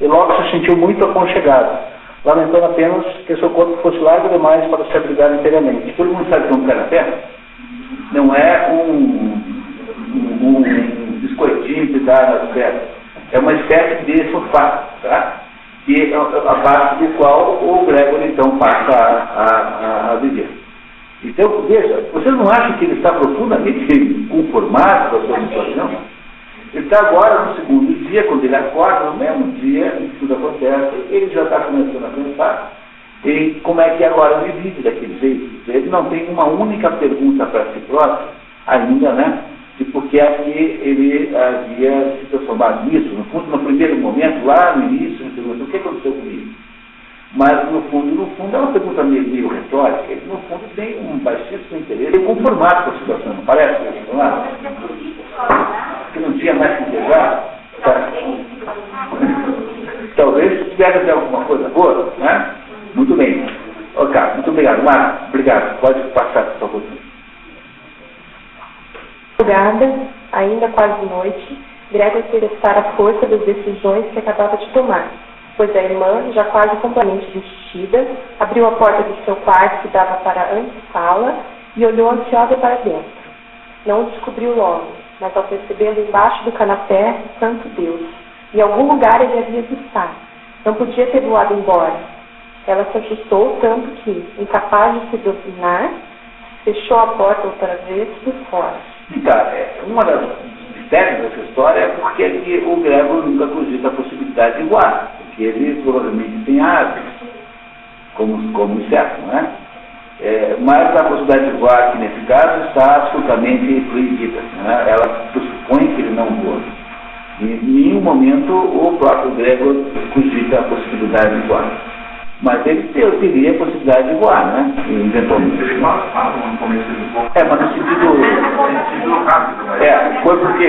E logo se sentiu muito aconchegado, lamentando apenas que seu corpo fosse largo demais para se abrigar inteiramente. Todo mundo sabe que um canapé não é um biscoitinho que dá nas pernas. É uma espécie de sofá, tá? Que a base do qual o Gregor então passa a viver. Então, veja, você não acha que ele está profundamente conformado com a sua situação? Ele está agora no segundo dia, quando ele acorda, no mesmo dia em que tudo acontece, ele já está começando a pensar em como é que agora ele vive daquele jeito. Ele não tem uma única pergunta para si próprio ainda, né? De por que é que ele havia se transformado nisso. No fundo, no primeiro momento, lá no início, ele pergunta: o que aconteceu comigo? Mas, no fundo, é uma pergunta meio retórica. Ele, no fundo, tem um baixíssimo interesse em conformar com a situação, não parece? Que não tinha mais que entregar. Tá? Talvez tivesse até alguma coisa boa, né? Muito bem. Ok, muito obrigado. Marcos, obrigado. Pode passar, por favor. Madrugada, ainda quase noite, Gregor queria estar à força das decisões que acabava de tomar, pois a irmã, já quase completamente vestida, abriu a porta do seu quarto que dava para a antessala e olhou ansiosa para dentro. Não o descobriu logo, mas ao percebê-lo embaixo do canapé, santo Deus, em algum lugar ele havia de estar. Não podia ter voado embora. Ela se assustou tanto que, incapaz de se dominar, fechou a porta outra vez por fora. Então, uma das mistérios dessa história é porque o Gregor nunca cogita a possibilidade de voar, porque ele provavelmente tem asas, como inseto, né? Mas a possibilidade de voar aqui nesse caso está absolutamente proibida, né? Ela pressupõe que ele não voa. Em nenhum momento o próprio Gregor cogita a possibilidade de voar. Mas ele teria a possibilidade de voar, né? Eventualmente. Mas no sentido rápido. Foi porque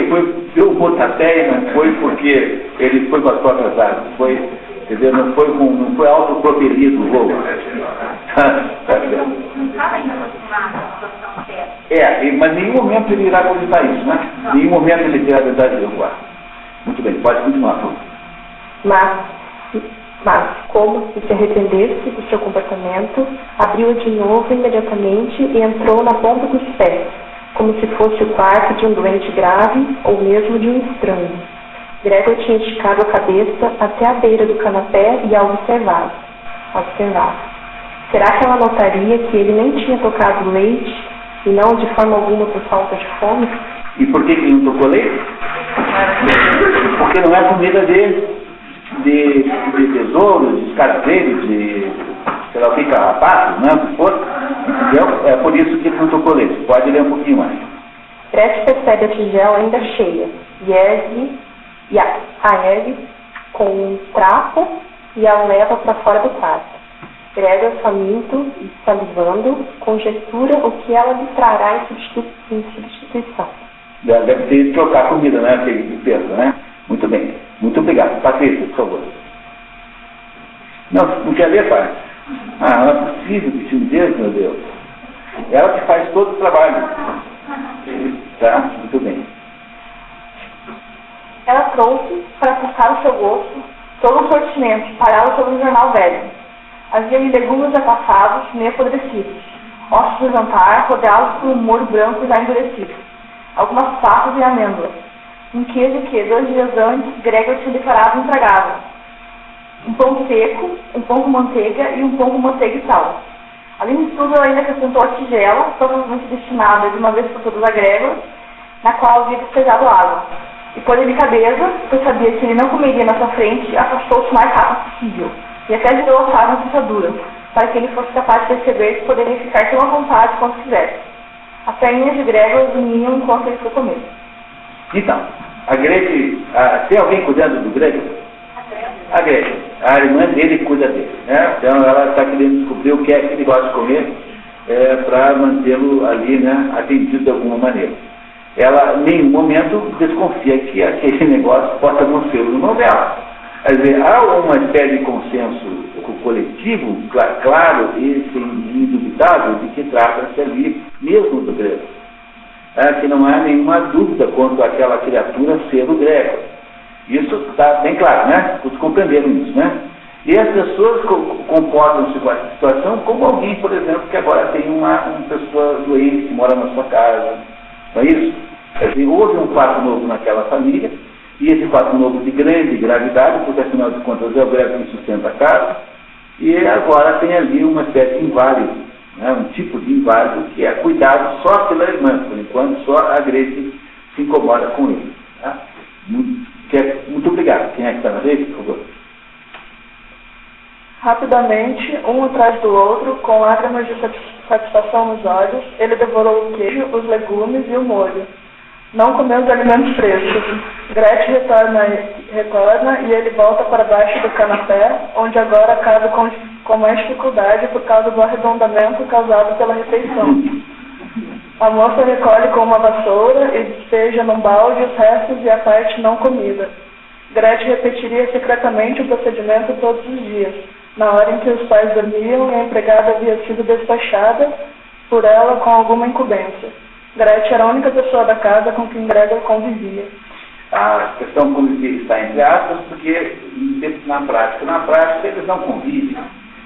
deu pontapé e não foi porque ele foi com as próprias asas. Foi, entendeu? Não foi autopropelido o voo. Mas em nenhum momento ele irá cogitar isso, né? Em nenhum momento ele terá a verdade de voar. Muito bem, pode continuar. Mas, como se arrependesse do seu comportamento, abriu-a de novo imediatamente e entrou na ponta dos pés, como se fosse o quarto de um doente grave ou mesmo de um estranho. Gregor tinha esticado a cabeça até a beira do canapé e a observava. Será que ela notaria que ele nem tinha tocado leite e não de forma alguma por falta de fome? E por que ele não tocou leite? Porque não é comida de tesouro, de escaravelho, de sei lá o que, carrapato, né? O que for. Entendeu? É por isso que ele não tocou leite. Pode ler um pouquinho mais. Preste percebe a tigela ainda cheia e a ergue com um trapo e a leva para fora do quarto. Gregor, faminto e salivando, conjectura o que ela lhe trará em substituição. Deve ter de trocar a comida, né? Aquele que pensa, né? Muito bem. Muito obrigado. Patrícia, por favor. Não quer ler, pai? Não é possível que timidez, meu Deus. Ela que faz todo o trabalho. Tá? Muito bem. Ela trouxe, para puxar o seu gosto, todo o sortimento e pará-lo sobre um jornal velho. Havia-lhe legumes apassados, meio apodrecidos, ossos do jantar, rodeados por um molho branco já endurecido, algumas passas e amêndoas, um queijo que, 2 dias antes, Gregor tinha declarado intragável, um pão seco, um pão com manteiga e um pão com manteiga e sal. Além de tudo, ela ainda acrescentou a tigela, provavelmente destinada de uma vez por todas a Gregor, na qual havia despejado água. E por delicadeza, pois sabia que ele não comeria na sua frente, afastou-se o mais rápido possível, e até girou a chave na fechadura, para que ele fosse capaz de perceber que poderia ficar tão à vontade quanto quisesse. As perninhas de Gregor vinham enquanto ele foi comer. Então, a Grete, tem alguém cuidando do Gregor? A Grete, a irmã dele cuida dele, né? Então ela está querendo descobrir o que é que ele gosta de comer para mantê-lo ali, né, atendido de alguma maneira. Ela, em nenhum momento, desconfia que aquele negócio possa não ser uma novela. Quer dizer, há uma espécie de consenso coletivo, claro e indubitável, de que trata-se ali mesmo do grego. Que não há nenhuma dúvida quanto àquela criatura ser o grego. Isso está bem claro, né? Todos compreenderam isso, né? E as pessoas comportam-se com essa situação como alguém, por exemplo, que agora tem uma pessoa doente que mora na sua casa. Não é isso? Quer dizer, houve um fato novo naquela família, e esse fato novo de grande gravidade, porque afinal de contas é o grego que sustenta a casa, e agora tem ali uma espécie de inválido, né? Um tipo de inválido que é cuidado só pela irmã, por enquanto só a Grace se incomoda com ele. Tá? Muito obrigado. Quem é que está na vez, por favor? Rapidamente, um atrás do outro, com lágrimas de satisfação nos olhos, ele devorou o queijo, os legumes e o molho. Não comeu os alimentos frescos. Gretchen retorna e ele volta para baixo do canapé, onde agora cabe com mais dificuldade por causa do arredondamento causado pela refeição. A moça recolhe com uma vassoura e despeja num balde os restos e a parte não comida. Gretchen repetiria secretamente o procedimento todos os dias, na hora em que os pais dormiam e a empregada havia sido despachada por ela com alguma incumbência. Gretchen era a única pessoa da casa com quem Gregor convivia. A questão convivia está entre aspas, porque na prática eles não convivem.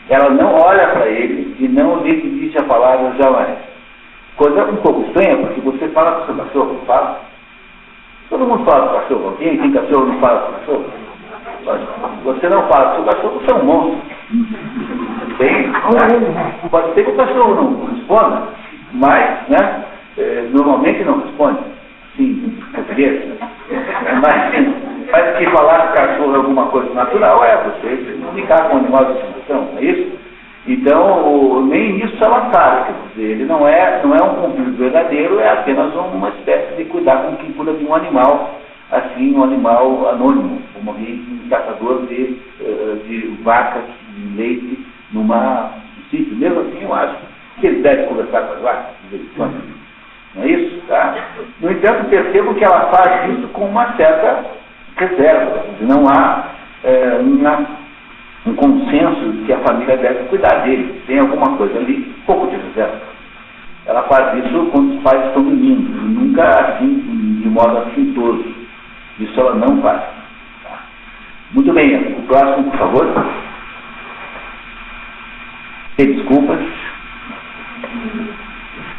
Ela não olha para ele e não lhe diz a palavra jamais. Coisa um pouco estranha, porque você fala com o seu cachorro, não fala? Todo mundo fala com o cachorro. Alguém tem cachorro não fala com o cachorro? Você não fala com o seu cachorro, você é um monstro. Tem, né? Pode ser que o cachorro não responda, mas, né? Normalmente não responde. Sim, português. Mas que falar com o cachorro é alguma coisa natural, você se comunicar com o animal de estimação, não é isso? Então, nem isso ela sabe, quer dizer, ele não é um convívio verdadeiro, é apenas uma espécie de cuidar com quem cuida de um animal, assim, um animal anônimo, como um caçador de vacas, de leite, num sítio. Mesmo assim, eu acho que ele deve conversar com as vacas, de vez em quando. Não é isso? Tá? No entanto, percebo que ela faz isso com uma certa reserva. Não há um consenso de que a família deve cuidar dele. Tem alguma coisa ali, pouco de reserva. Ela faz isso quando os pais estão dormindo, nunca assim, de modo assintoso. Isso ela não faz. Tá? Muito bem, o próximo, por favor. Tem desculpas.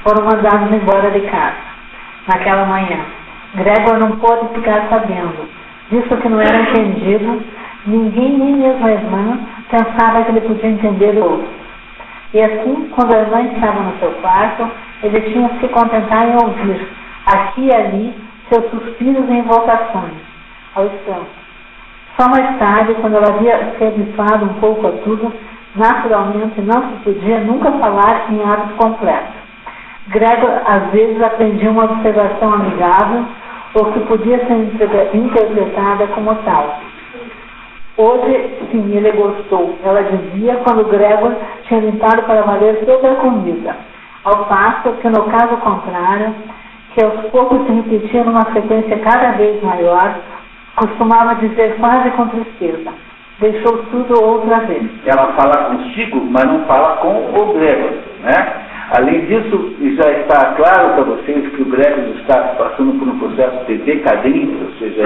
Foram mandados embora de casa naquela manhã. Gregor não pôde ficar sabendo, visto que não era entendido. Ninguém, nem mesmo a irmã, pensava que ele podia entender o outro. E assim, quando a irmã estava no seu quarto, ele tinha que se contentar em ouvir, aqui e ali, seus suspiros e invocações, ao espanto. Só mais tarde, quando ela havia se habituado um pouco a tudo, naturalmente não se podia nunca falar em hábito completo. Gregor, às vezes, aprendia uma observação amigável, ou que podia ser interpretada como tal. Hoje, sim, ele gostou, ela dizia, quando Gregor tinha limpado para valer toda a comida. Ao passo que, no caso contrário, que aos poucos se repetia numa frequência cada vez maior, costumava dizer quase com tristeza: deixou tudo outra vez. Ela fala consigo, mas não fala com o Gregor, né? Além disso, já está claro para vocês que o Gregor está passando por um processo de decadência, ou seja,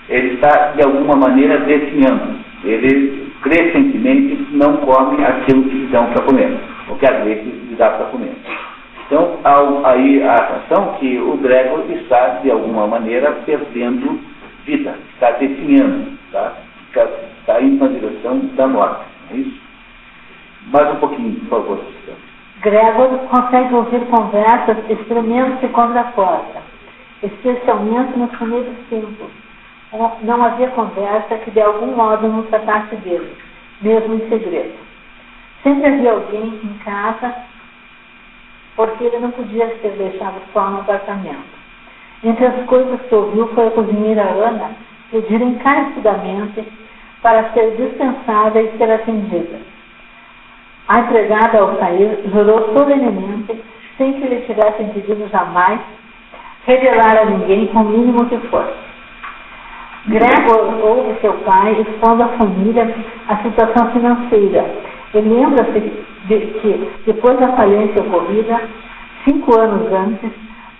ele está, de alguma maneira, definhando. Ele, crescentemente, não come aquilo que lhe dão para comer, o que a Grace lhe dá para comer. Então, aí a ação que o Gregor está, de alguma maneira, perdendo vida, está definhando, está indo na direção da morte. É isso? Mais um pouquinho, por favor. Gregor consegue ouvir conversas espremendo-se contra a porta, especialmente nos primeiros tempos. Não havia conversa que de algum modo não tratasse dele, mesmo em segredo. Sempre havia alguém em casa, porque ele não podia ser deixado só no apartamento. Entre as coisas que ouviu foi a cozinheira Ana pedir encarecidamente para ser dispensada e ser atendida. A empregada, ao sair, jurou solenemente, sem que lhe tivessem pedido jamais, revelar a ninguém o mínimo que fosse. Gregor ouve seu pai expondo à família a situação financeira. Ele lembra-se de que, depois da falência ocorrida, 5 anos antes,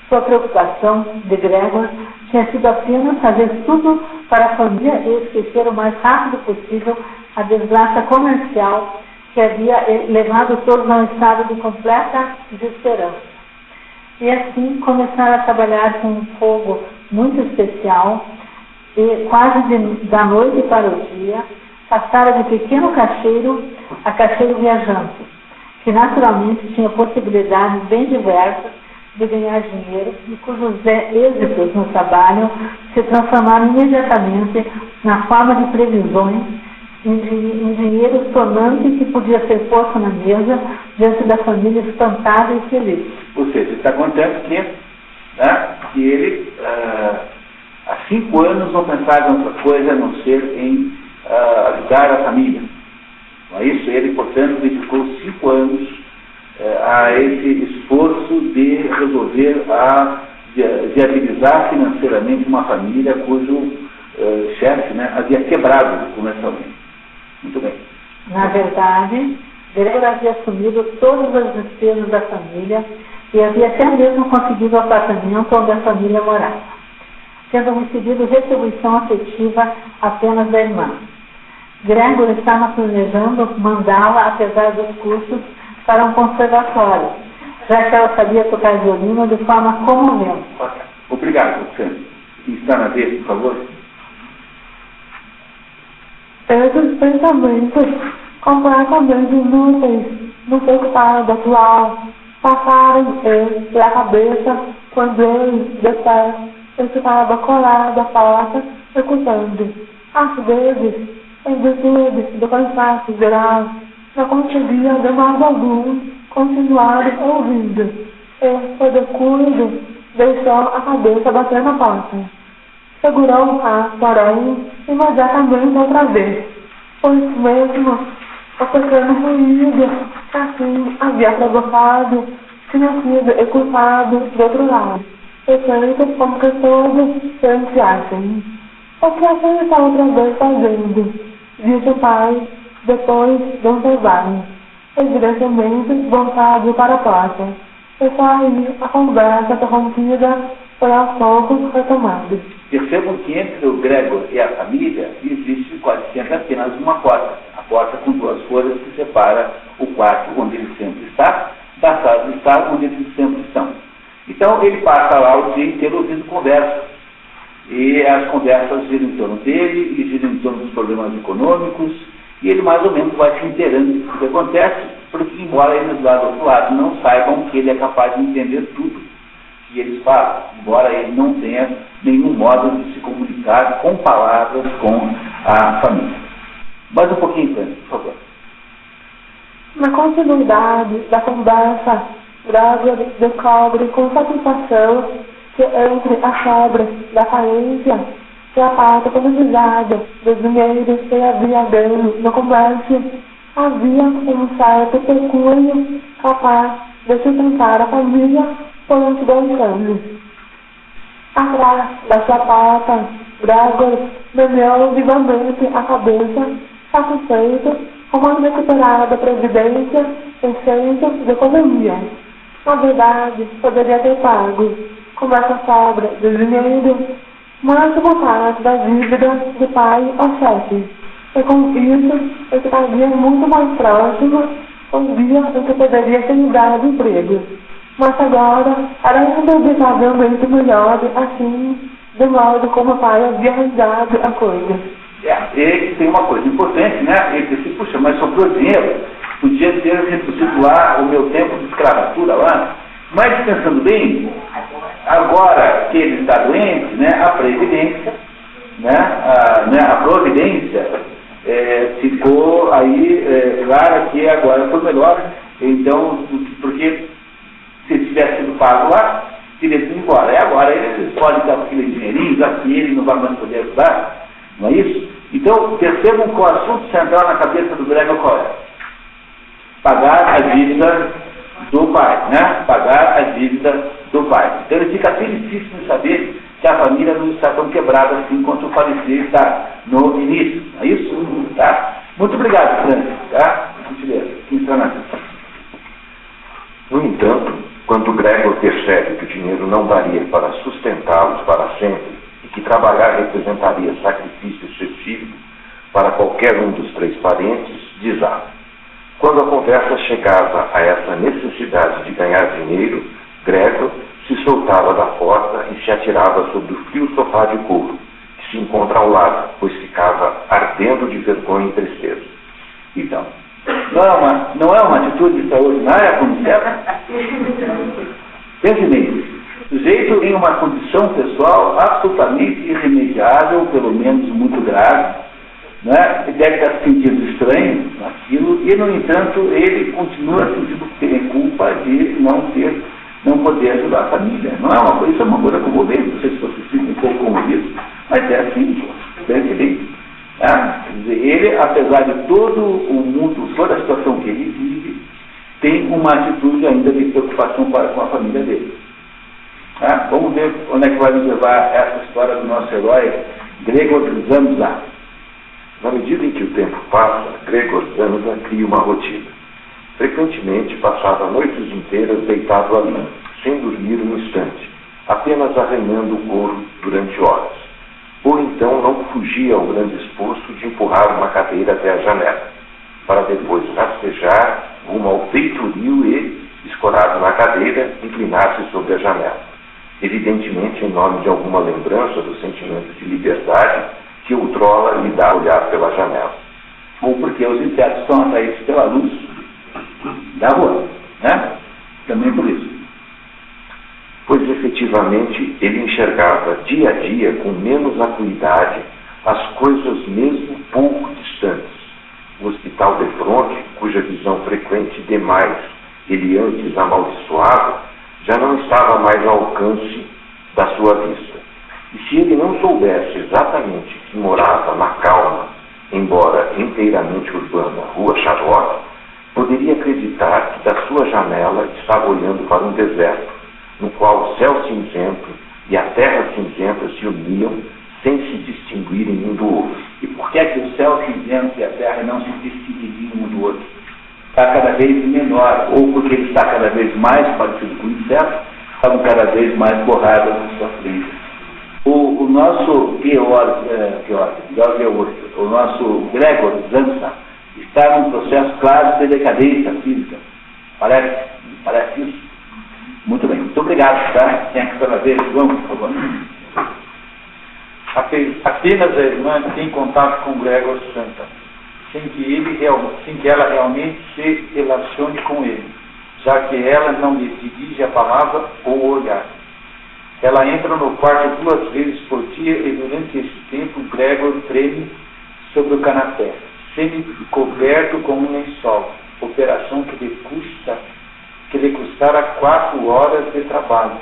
sua preocupação de Gregor tinha sido apenas fazer tudo para a família e esquecer o mais rápido possível a desgraça comercial que havia levado todos a um estado de completa desesperança. E assim começaram a trabalhar com um fogo muito especial e quase da noite para o dia passaram de pequeno caixeiro a caixeiro viajante, que naturalmente tinha possibilidades bem diversas de ganhar dinheiro e cujos êxitos no trabalho se transformaram imediatamente na forma de previsões em dinheiro sonante que podia ser posto na mesa diante da família espantada e feliz. Ou seja, ele está contando que ele, há 5 anos, não pensava em outra coisa a não ser em ajudar a família. Não é isso? Ele, portanto, dedicou 5 anos a esse esforço de resolver viabilizar financeiramente uma família cujo chefe havia quebrado comercialmente. Muito bem. Na verdade, Gregor havia assumido todas as despesas da família e havia até mesmo conseguido o apartamento onde a família morava, tendo recebido retribuição afetiva apenas da irmã. Gregor estava planejando mandá-la, apesar dos custos, para um conservatório, já que ela sabia tocar violino de forma comovente. Obrigado, Luciano. Está na vez, por favor. Esses pensamentos completamente inúteis do pecado atual passaram pela cabeça quando ele, de pé, estava colado à porta, escutando. Às vezes, em virtude do cansaço geral, não conseguia de modo algum continuar ouvindo, e, por descuido, deixou a cabeça bater na porta. Segurou-a, porém, imediatamente outra vez, pois mesmo o pequeno ruído que assim havia provocado tinha sido escutado do outro lado, feito como que todos silenciassem. O que você está outra vez fazendo? Disse o pai, depois de um intervalo, e diretamente voltado para a porta. E só aí a conversa interrompida foi aos poucos retomada. Percebam que entre o Gregor e a família existe quase sempre apenas uma porta. A porta com 2 folhas que separa o quarto onde ele sempre está da sala de estar onde eles sempre estão. Então ele passa lá o dia inteiro ouvindo conversas. E as conversas giram em torno dele e giram em torno dos problemas econômicos e ele mais ou menos vai se inteirando do que acontece, porque embora eles lá do outro lado não saibam que ele é capaz de entender tudo que eles falam, embora ele não tenha nenhum modo de se comunicar com palavras com a família. Mais um pouquinho, por favor. Na continuidade da conversa, Gregor descobre com satisfação que entre a sobra da falência e a parte economizada do dinheiro que havia ganho no comércio, havia um certo pecúlio capaz de sustentar a família durante 2 anos. Atrás da sua porta, Gregor meneou vivamente a cabeça, satisfeito com uma recuperada previdência e senso de economia. Na verdade, poderia ter pago, com essa sobra de dinheiro, mais uma parte da dívida do pai ao chefe. E com isso, eu estaria muito mais próximo um dia em que poderia ter me dado emprego. Mas agora era inevitavelmente melhor assim, do modo como o pai havia arranjado a coisa. E tem uma coisa importante, ele disse, puxa, mas sobrou dinheiro, podia ter reduzido lá o meu tempo de escravatura lá. Mas pensando bem, agora que ele está doente, a previdência, a providência ficou aí, claro que agora foi melhor, então, porque se tivesse sido pago lá, teria ido embora. E agora eles podem dar aquele dinheirinho, já que ele não vai mais poder ajudar, não é isso? Então, percebam que o assunto central na cabeça do Gregor qual é? Pagar a dívida do pai, Pagar a dívida do pai. Então ele fica felicíssimo em saber que a família não está tão quebrada assim quanto o falecer está no início. É isso? Tá? Muito obrigado, Francis. Tá? Quem está na No entanto, quando Gregor percebe que o dinheiro não daria para sustentá-los para sempre e que trabalhar representaria sacrifício excessivo para qualquer um dos 3 parentes, desaba. Quando a conversa chegava a essa necessidade de ganhar dinheiro, Gregor se soltava da porta e se atirava sobre o frio sofá de couro, que se encontra ao lado, pois ficava ardendo de vergonha e tristeza. Então, não é uma atitude extraordinária como certa? Pense nisso. O sujeito em uma condição pessoal absolutamente irremediável, pelo menos muito grave, né? Ele deve estar se sentindo estranho naquilo, e, no entanto, ele continua sentindo culpa de não poder ajudar a família. Não é uma coisa, isso é uma coisa comovente, não sei se você se um pouco comovido, mas é assim, deve bem. Quer dizer, ele, apesar de todo o mundo, toda a situação que ele vive, tem uma atitude ainda de preocupação com a família dele. Vamos ver onde é que vai nos levar essa história do nosso herói, Gregor Samsa. Na medida em que o tempo passa, Gregor Samsa cria uma rotina. Frequentemente passava noites inteiras deitado ali, sem dormir um instante, apenas arranhando o couro durante horas. Ou então não fugia ao grande esforço de empurrar uma cadeira até a janela, para depois rastejar rumo ao peitoril e, escorado na cadeira, inclinar-se sobre a janela, evidentemente em nome de alguma lembrança do sentimento de liberdade que outrora lhe dá a olhar pela janela. Ou porque os insetos são atraídos pela luz da rua, né? Também por isso. Pois efetivamente ele enxergava dia a dia com menos acuidade as coisas mesmo pouco distantes. O hospital de fronte, cuja visão frequente demais ele antes amaldiçoava, já não estava mais ao alcance da sua vista. E se ele não soubesse exatamente que morava na calma, embora inteiramente urbana, Rua Charlotte, poderia acreditar que da sua janela estava olhando para um deserto, no qual o céu cinzento e a terra cinzenta se uniam sem se distinguirem um do outro. E por que é que o céu cinzento e a terra não se distinguiriam um do outro? Está cada vez menor, ou porque ele está cada vez mais parecido com o inseto, estavam cada vez mais borradas na sua frente. O nosso o nosso Gregor Samsa está num processo claro de decadência física. Parece isso? Muito bem, muito obrigado, tá? Quem é que está na vez? Vamos, por favor. Apenas a irmã tem contato com Gregor Samsa, sem que ela realmente se relacione com ele, já que ela não lhe dirige a palavra ou o olhar. Ela entra no quarto 2 vezes por dia e durante esse tempo Gregor treme sobre o canapé, semi-coberto com um lençol, operação que lhe custara 4 horas de trabalho,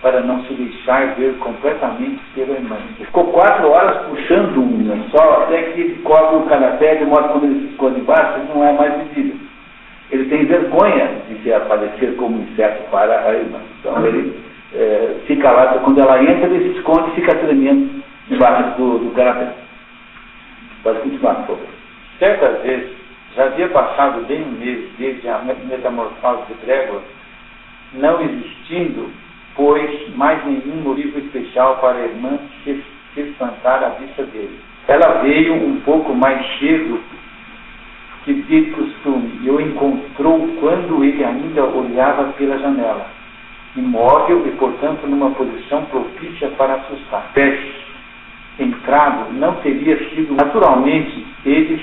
para não se deixar ver completamente pela irmã. Ficou 4 horas puxando um lençol até que ele cobre o canapé, de modo que quando ele se esconde embaixo, ele não é mais visível. Ele tem vergonha de se aparecer como inseto para a irmã. Então ele fica lá, quando ela entra, ele se esconde e fica tremendo debaixo do canapé. Pode continuar, por favor. Certa vez, já havia passado bem um mês desde a metamorfose de Gregor, não existindo, pois, mais nenhum motivo especial para a irmã se espantar à vista dele. Ela veio um pouco mais cedo que de costume e o encontrou quando ele ainda olhava pela janela, imóvel e, portanto, numa posição propícia para assustar. Peste entrado não teria sido naturalmente ele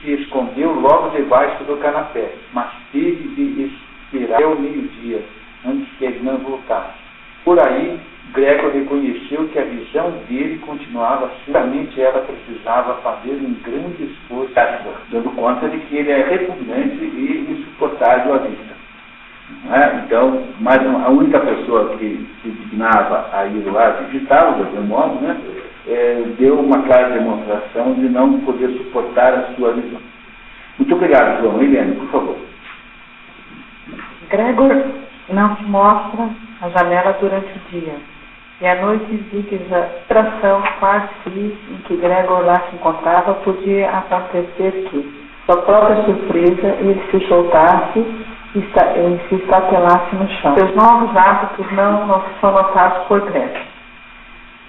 se escondeu logo debaixo do canapé, mas teve de esperar até o meio-dia antes que a irmã voltasse. Por aí, Gregor reconheceu que a visão dele continuava, certamente ela precisava fazer um grande esforço, dando conta de que ele é repugnante e insuportável à vista. Então, mas a única pessoa que se dignava a ir lá visitá-lo, de algum modo, deu uma clara demonstração de não poder suportar a sua visão. Muito obrigado, João. Helene, por favor. Gregor Não se mostra a janela durante o dia, e à noite exige a distração quase feliz em que Gregor lá se encontrava, podia acontecer que, sua própria surpresa, ele se soltasse e se estatelasse no chão. Seus novos hábitos não são notados por Gregor.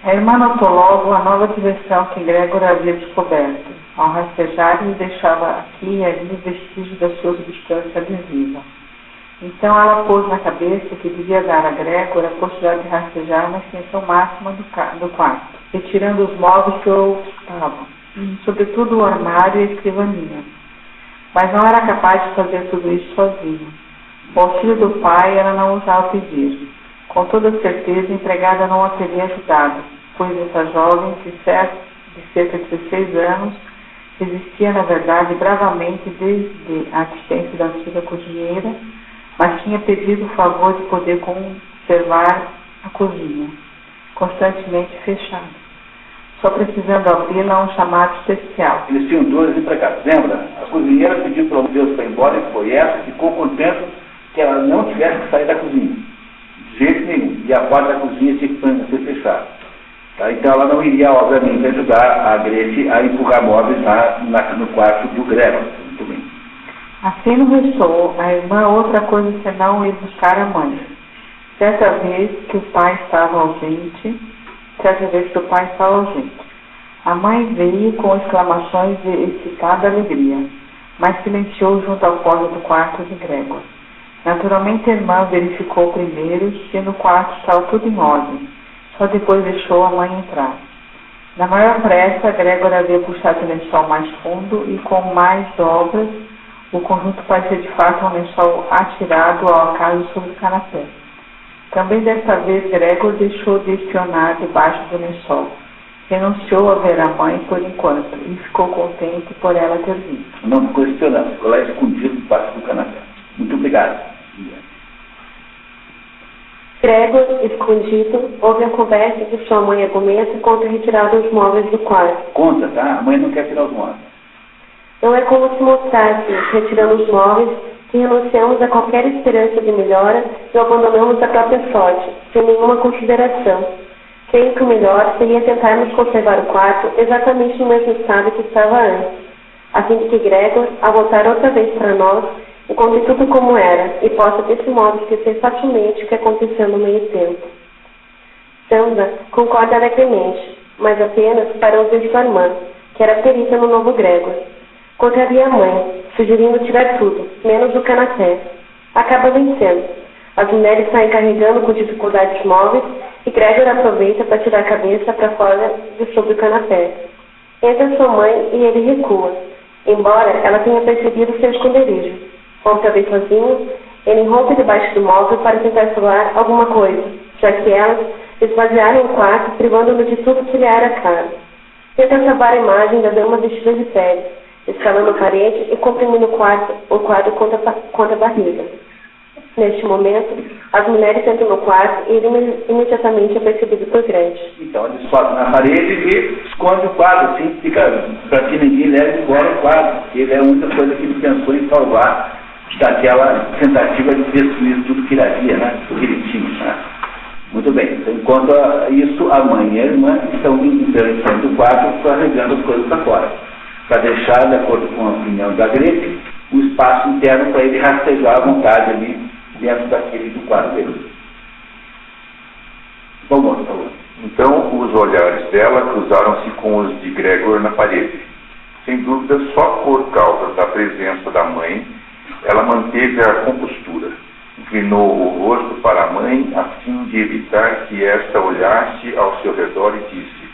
A irmã notou logo a nova direção que Gregor havia descoberto. Ao rastejar, ele deixava aqui e ali vestígios da sua substância adesiva. Então ela pôs na cabeça que devia dar a Gregor a possibilidade de rastejar na extensão máxima do quarto, retirando os móveis que o ocupavam, sobretudo o armário e a escrivaninha. Mas não era capaz de fazer tudo isso sozinha. O auxílio do pai ela não ousava pedir. Com toda certeza, a empregada não a teria ajudado, pois essa jovem, de cerca de 16 anos, resistia, na verdade, bravamente desde a assistência da antiga cozinheira, mas tinha pedido o favor de poder conservar a cozinha, constantemente fechada, só precisando abri-la a um chamado especial. Eles tinham 2 empregados, lembra? A cozinheira pediu para Deus para ir embora e foi essa, ficou contente que ela não tivesse que sair da cozinha, de jeito nenhum, e a porta da cozinha tinha que ser fechada. Tá? Então ela não iria, obviamente, ajudar a Grete a empurrar móveis lá no quarto do Gregor. Muito bem. Assim não restou a irmã outra coisa senão ir buscar a mãe. Certa vez que o pai estava ausente, a mãe veio com exclamações de excitada alegria, mas silenciou junto à porta do quarto de Gregor. Naturalmente a irmã verificou primeiro se no quarto estava tudo em ordem. Só depois deixou a mãe entrar. Na maior pressa, Gregor havia puxado o lençol mais fundo e com mais dobras, o conjunto parecia de fato um lençol atirado ao acaso sobre o canapé. Também desta vez, Gregor deixou de espionar debaixo do lençol. Renunciou a ver a mãe por enquanto e ficou contente por ela ter vindo. Não ficou espionando, ficou lá escondido debaixo do canapé. Muito obrigado. Gregor, escondido, ouve a conversa que sua mãe argumenta contra a retirada dos móveis do quarto. Conta, tá? A mãe não quer tirar os móveis. Não é como se mostrasse, retirando os móveis, que renunciamos a qualquer esperança de melhora e abandonamos a própria sorte, sem nenhuma consideração. Creio que o melhor seria tentarmos conservar o quarto exatamente no mesmo estado que estava antes, a fim de que Gregor, ao voltar outra vez para nós, encontre tudo como era e possa desse modo esquecer facilmente o que aconteceu no meio tempo. Sandra concorda alegremente, mas apenas para ouvir sua irmã, que era perita no novo Gregor. Contraria a mãe, sugerindo tirar tudo, menos o canapé. Acaba vencendo. As mulheres saem carregando com dificuldade os móveis e Gregor aproveita para tirar a cabeça para fora de sobre o canapé. Entra sua mãe e ele recua, embora ela tenha percebido seu esconderijo. Outra vez sozinho, ele rompe debaixo do móvel para tentar falar alguma coisa, já que elas esvaziaram o quarto, privando-no de tudo que lhe era caro. Tenta salvar a imagem da dama vestida de pele, escalando a parede e comprimindo o quadro contra a barriga. Neste momento, as mulheres entram no quarto e ele imediatamente é percebido por Gretchen. Então eles passam na parede e esconde o quadro, assim, fica para que ninguém leve embora o quadro, porque ele é a única coisa que ele pensou em salvar daquela tentativa de destruir tudo que ele havia, né? Tudo que ele tinha, né? Muito bem. Então, enquanto isso, a mãe e a irmã estão entrando do quarto, carregando as coisas para fora, para deixar, de acordo com a opinião da Grete, o espaço interno para ele rastejar à vontade ali dentro daquele do quarto dele. Vamos, por favor. Então, os olhares dela cruzaram-se com os de Gregor na parede. Sem dúvida, só por causa da presença da mãe, ela manteve a compostura. Inclinou o rosto para a mãe, a fim de evitar que esta olhasse ao seu redor e disse: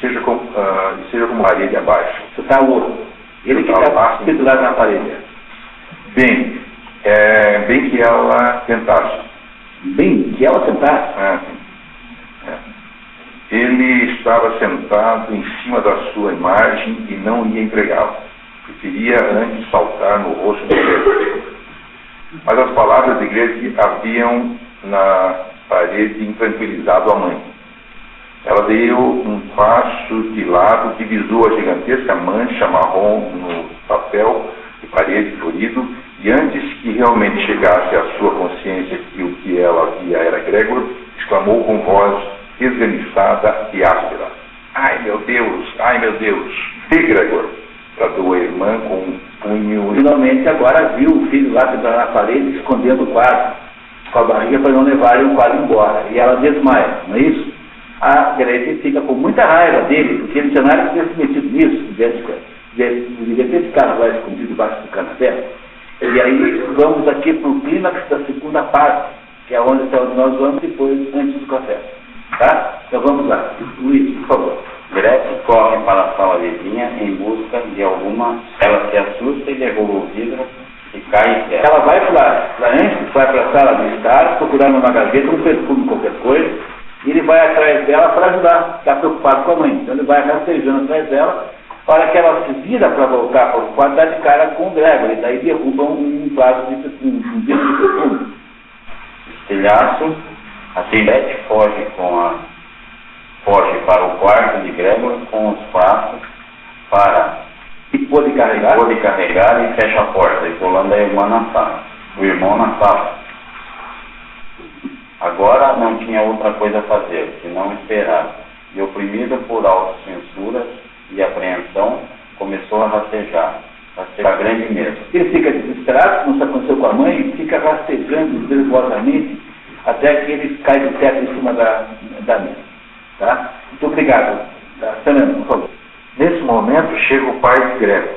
seja como parede abaixo. Você está louco. Ele que está pendurado na parede. Bem que ela tentasse. Bem que ela tentasse? Ele estava sentado em cima da sua imagem e não ia entregá-la. Preferia antes saltar no rosto do Gregor. Mas as palavras de Gretchen haviam na parede intranquilizado a mãe. Ela deu um passo de lado, divisou a gigantesca mancha marrom no papel de parede florido E antes que realmente chegasse à sua consciência que o que ela via era Gregor, exclamou com voz esganiçada e áspera: ai meu Deus, vê Gregor! Bradou a irmã com um punho. Finalmente agora viu o filho lá pendurado na parede, escondendo o quadro com a barriga para não levarem o quadro embora. E ela desmaia, não é isso? A Grete fica com muita raiva dele, porque ele tinha nada que ter se metido nisso, devia ter ficado lá escondido debaixo do canapé. E aí vamos aqui para o clímax da segunda parte, que é onde nós vamos depois, antes do café. Tá? Então vamos lá. Luiz, por favor. Gretchen corre para a sala vizinha em busca de alguma. Ela se assusta e derruba o vidro e cai em terra. Ela vai para a sala de estar, procurar numa gaveta um perfume, qualquer coisa, e ele vai atrás dela para ajudar. Está preocupado com a mãe. Então ele vai rastejando atrás dela, para que ela se vira para voltar para o quarto, dá de cara com o Gregor, e daí derrubam um vaso de perfume. Estilhaço, a Gretchen foge para o quarto de Gregor com os pratos para pôr de carregar e fecha a porta, isolando a irmã na sala, o irmão na sala. Agora não tinha outra coisa a fazer, senão esperar, e oprimido por autocensuras e apreensão, começou a rastejar grande mesmo. Ele fica desesperado, como isso aconteceu com a mãe, fica rastejando nervosamente até que ele cai do teto em cima da mesa. Tá? Muito obrigado. Tá? Fernando, por favor. Nesse momento chega o pai de Gregor.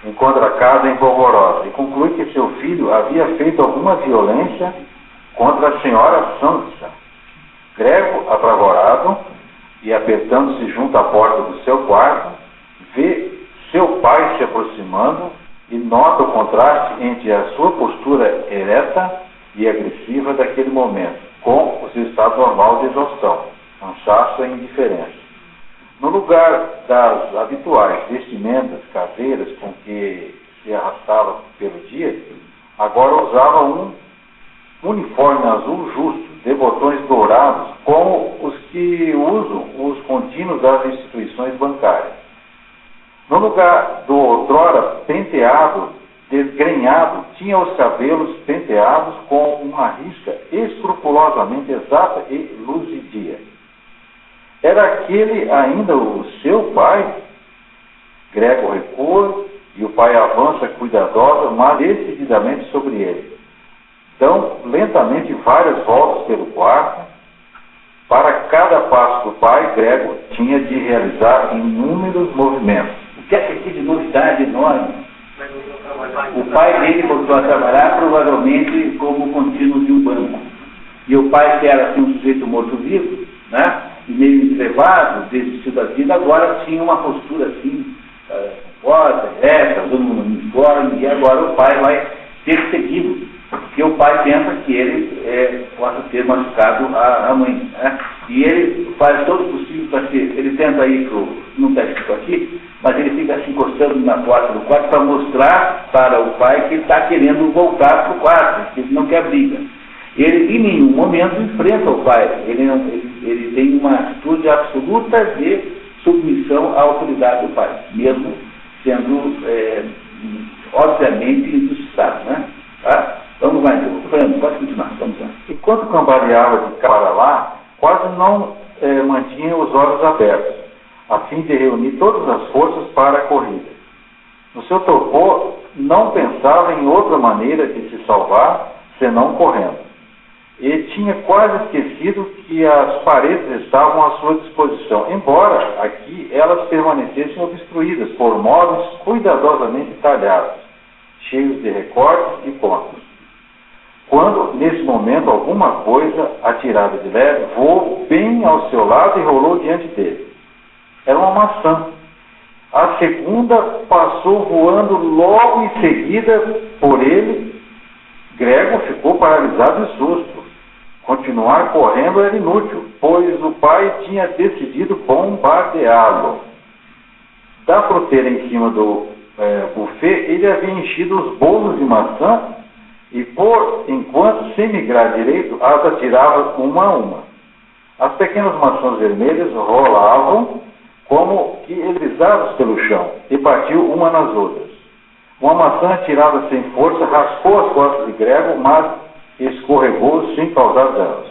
Encontra a casa em polvorosa e conclui que seu filho havia feito alguma violência contra a senhora Sansa. Gregor, apavorado e apertando-se junto à porta do seu quarto, vê seu pai se aproximando e nota o contraste entre a sua postura ereta e agressiva daquele momento, com o seu estado normal de exaustão, cansaço e indiferença. No lugar das habituais vestimentas caseiras com que se arrastava pelo dia, agora usava um uniforme azul justo, de botões dourados, como os que usam os contínuos das instituições bancárias. No lugar do outrora penteado, desgrenhado, tinha os cabelos penteados com uma risca escrupulosamente exata e luzidia. Era aquele ainda o seu pai? Gregor recua e o pai avança cuidadosa, mas decididamente sobre ele. Dão lentamente várias voltas pelo quarto. Para cada passo do pai, Gregor tinha de realizar inúmeros movimentos. O que é que aqui de novidade enorme? O pai dele voltou a trabalhar provavelmente como contínuo de um banco. E o pai, que era assim, um sujeito morto-vivo, né? E meio entrevado, desistiu da vida, agora tinha uma postura assim, forte, reta, usando um uniforme, e agora o pai vai persegui-lo, porque o pai pensa que ele possa ter machucado a mãe, né? E ele faz todo o possível para ser, ele tenta ir não está escrito aqui, mas ele fica se encostando na porta do quarto para mostrar para o pai que ele está querendo voltar para o quarto, que ele não quer briga. Ele em nenhum momento enfrenta o pai, ele tem uma atitude absoluta de submissão à autoridade do pai, mesmo sendo obviamente injustiçado, né? Tá? Vamos lá então, Fernando, pode continuar, vamos lá. Enquanto cambaleava de cá para lá, quase não mantinha os olhos abertos, a fim de reunir todas as forças para a corrida. No seu torpor, não pensava em outra maneira de se salvar, senão correndo. E tinha quase esquecido que as paredes estavam à sua disposição, embora aqui elas permanecessem obstruídas por móveis cuidadosamente talhados, cheios de recortes e pontos. Quando, nesse momento, alguma coisa, atirada de leve, voou bem ao seu lado e rolou diante dele. Era uma maçã. A segunda passou voando logo em seguida por ele. Gregor ficou paralisado de susto. Continuar correndo era inútil, pois o pai tinha decidido bombardeá-lo. Da fruteira em cima do buffet, ele havia enchido os bolos de maçã e, por enquanto, sem migrar direito, as atirava uma a uma. As pequenas maçãs vermelhas rolavam como que eslisadas pelo chão e partiu uma nas outras. Uma maçã atirada sem força raspou as costas de Gregor, mas escorregou sem causar danos.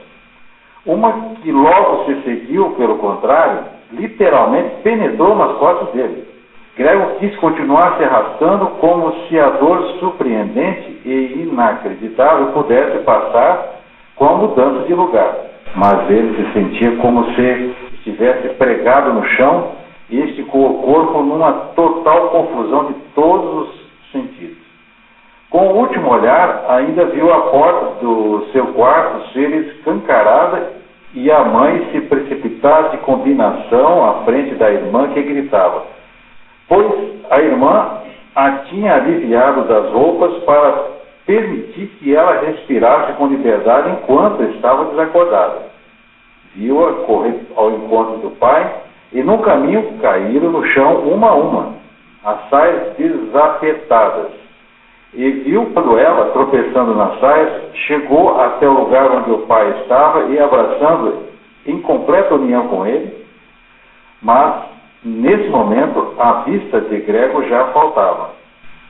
Uma que logo se seguiu, pelo contrário, literalmente penetrou nas costas dele. Gregor quis continuar se arrastando como se a dor surpreendente e inacreditável pudesse passar com a mudança de lugar. Mas ele se sentia como se estivesse pregado no chão e esticou o corpo numa total confusão de todos os sentidos. Com o último olhar, ainda viu a porta do seu quarto ser escancarada e a mãe se precipitar de combinação à frente da irmã que gritava, pois a irmã a tinha aliviado das roupas para permitir que ela respirasse com liberdade enquanto estava desacordada. Viu-a correr ao encontro do pai e no caminho caíram no chão uma a uma, as saias desafetadas. E viu quando ela, tropeçando nas saias, chegou até o lugar onde o pai estava e abraçando em completa união com ele, mas nesse momento a vista de Gregor já faltava.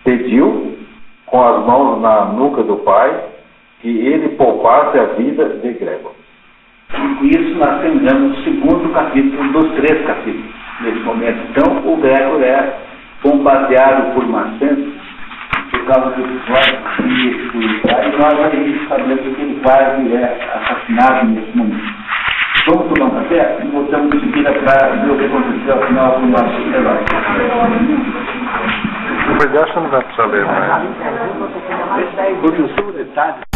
Pediu, com as mãos na nuca do pai, que ele poupasse a vida de Gregor. E com isso nós terminamos o segundo capítulo dos 3 capítulos. Nesse momento, então, o Gregor é bombardeado por Macento por causa do episódio e nós aí sabemos que ele quase é assassinado nesse momento. Vamos tomar um café e voltamos em seguida para ver o que aconteceu ao final do nosso herói. O pedaço não vai precisar ler mais. Porque o seu detalhe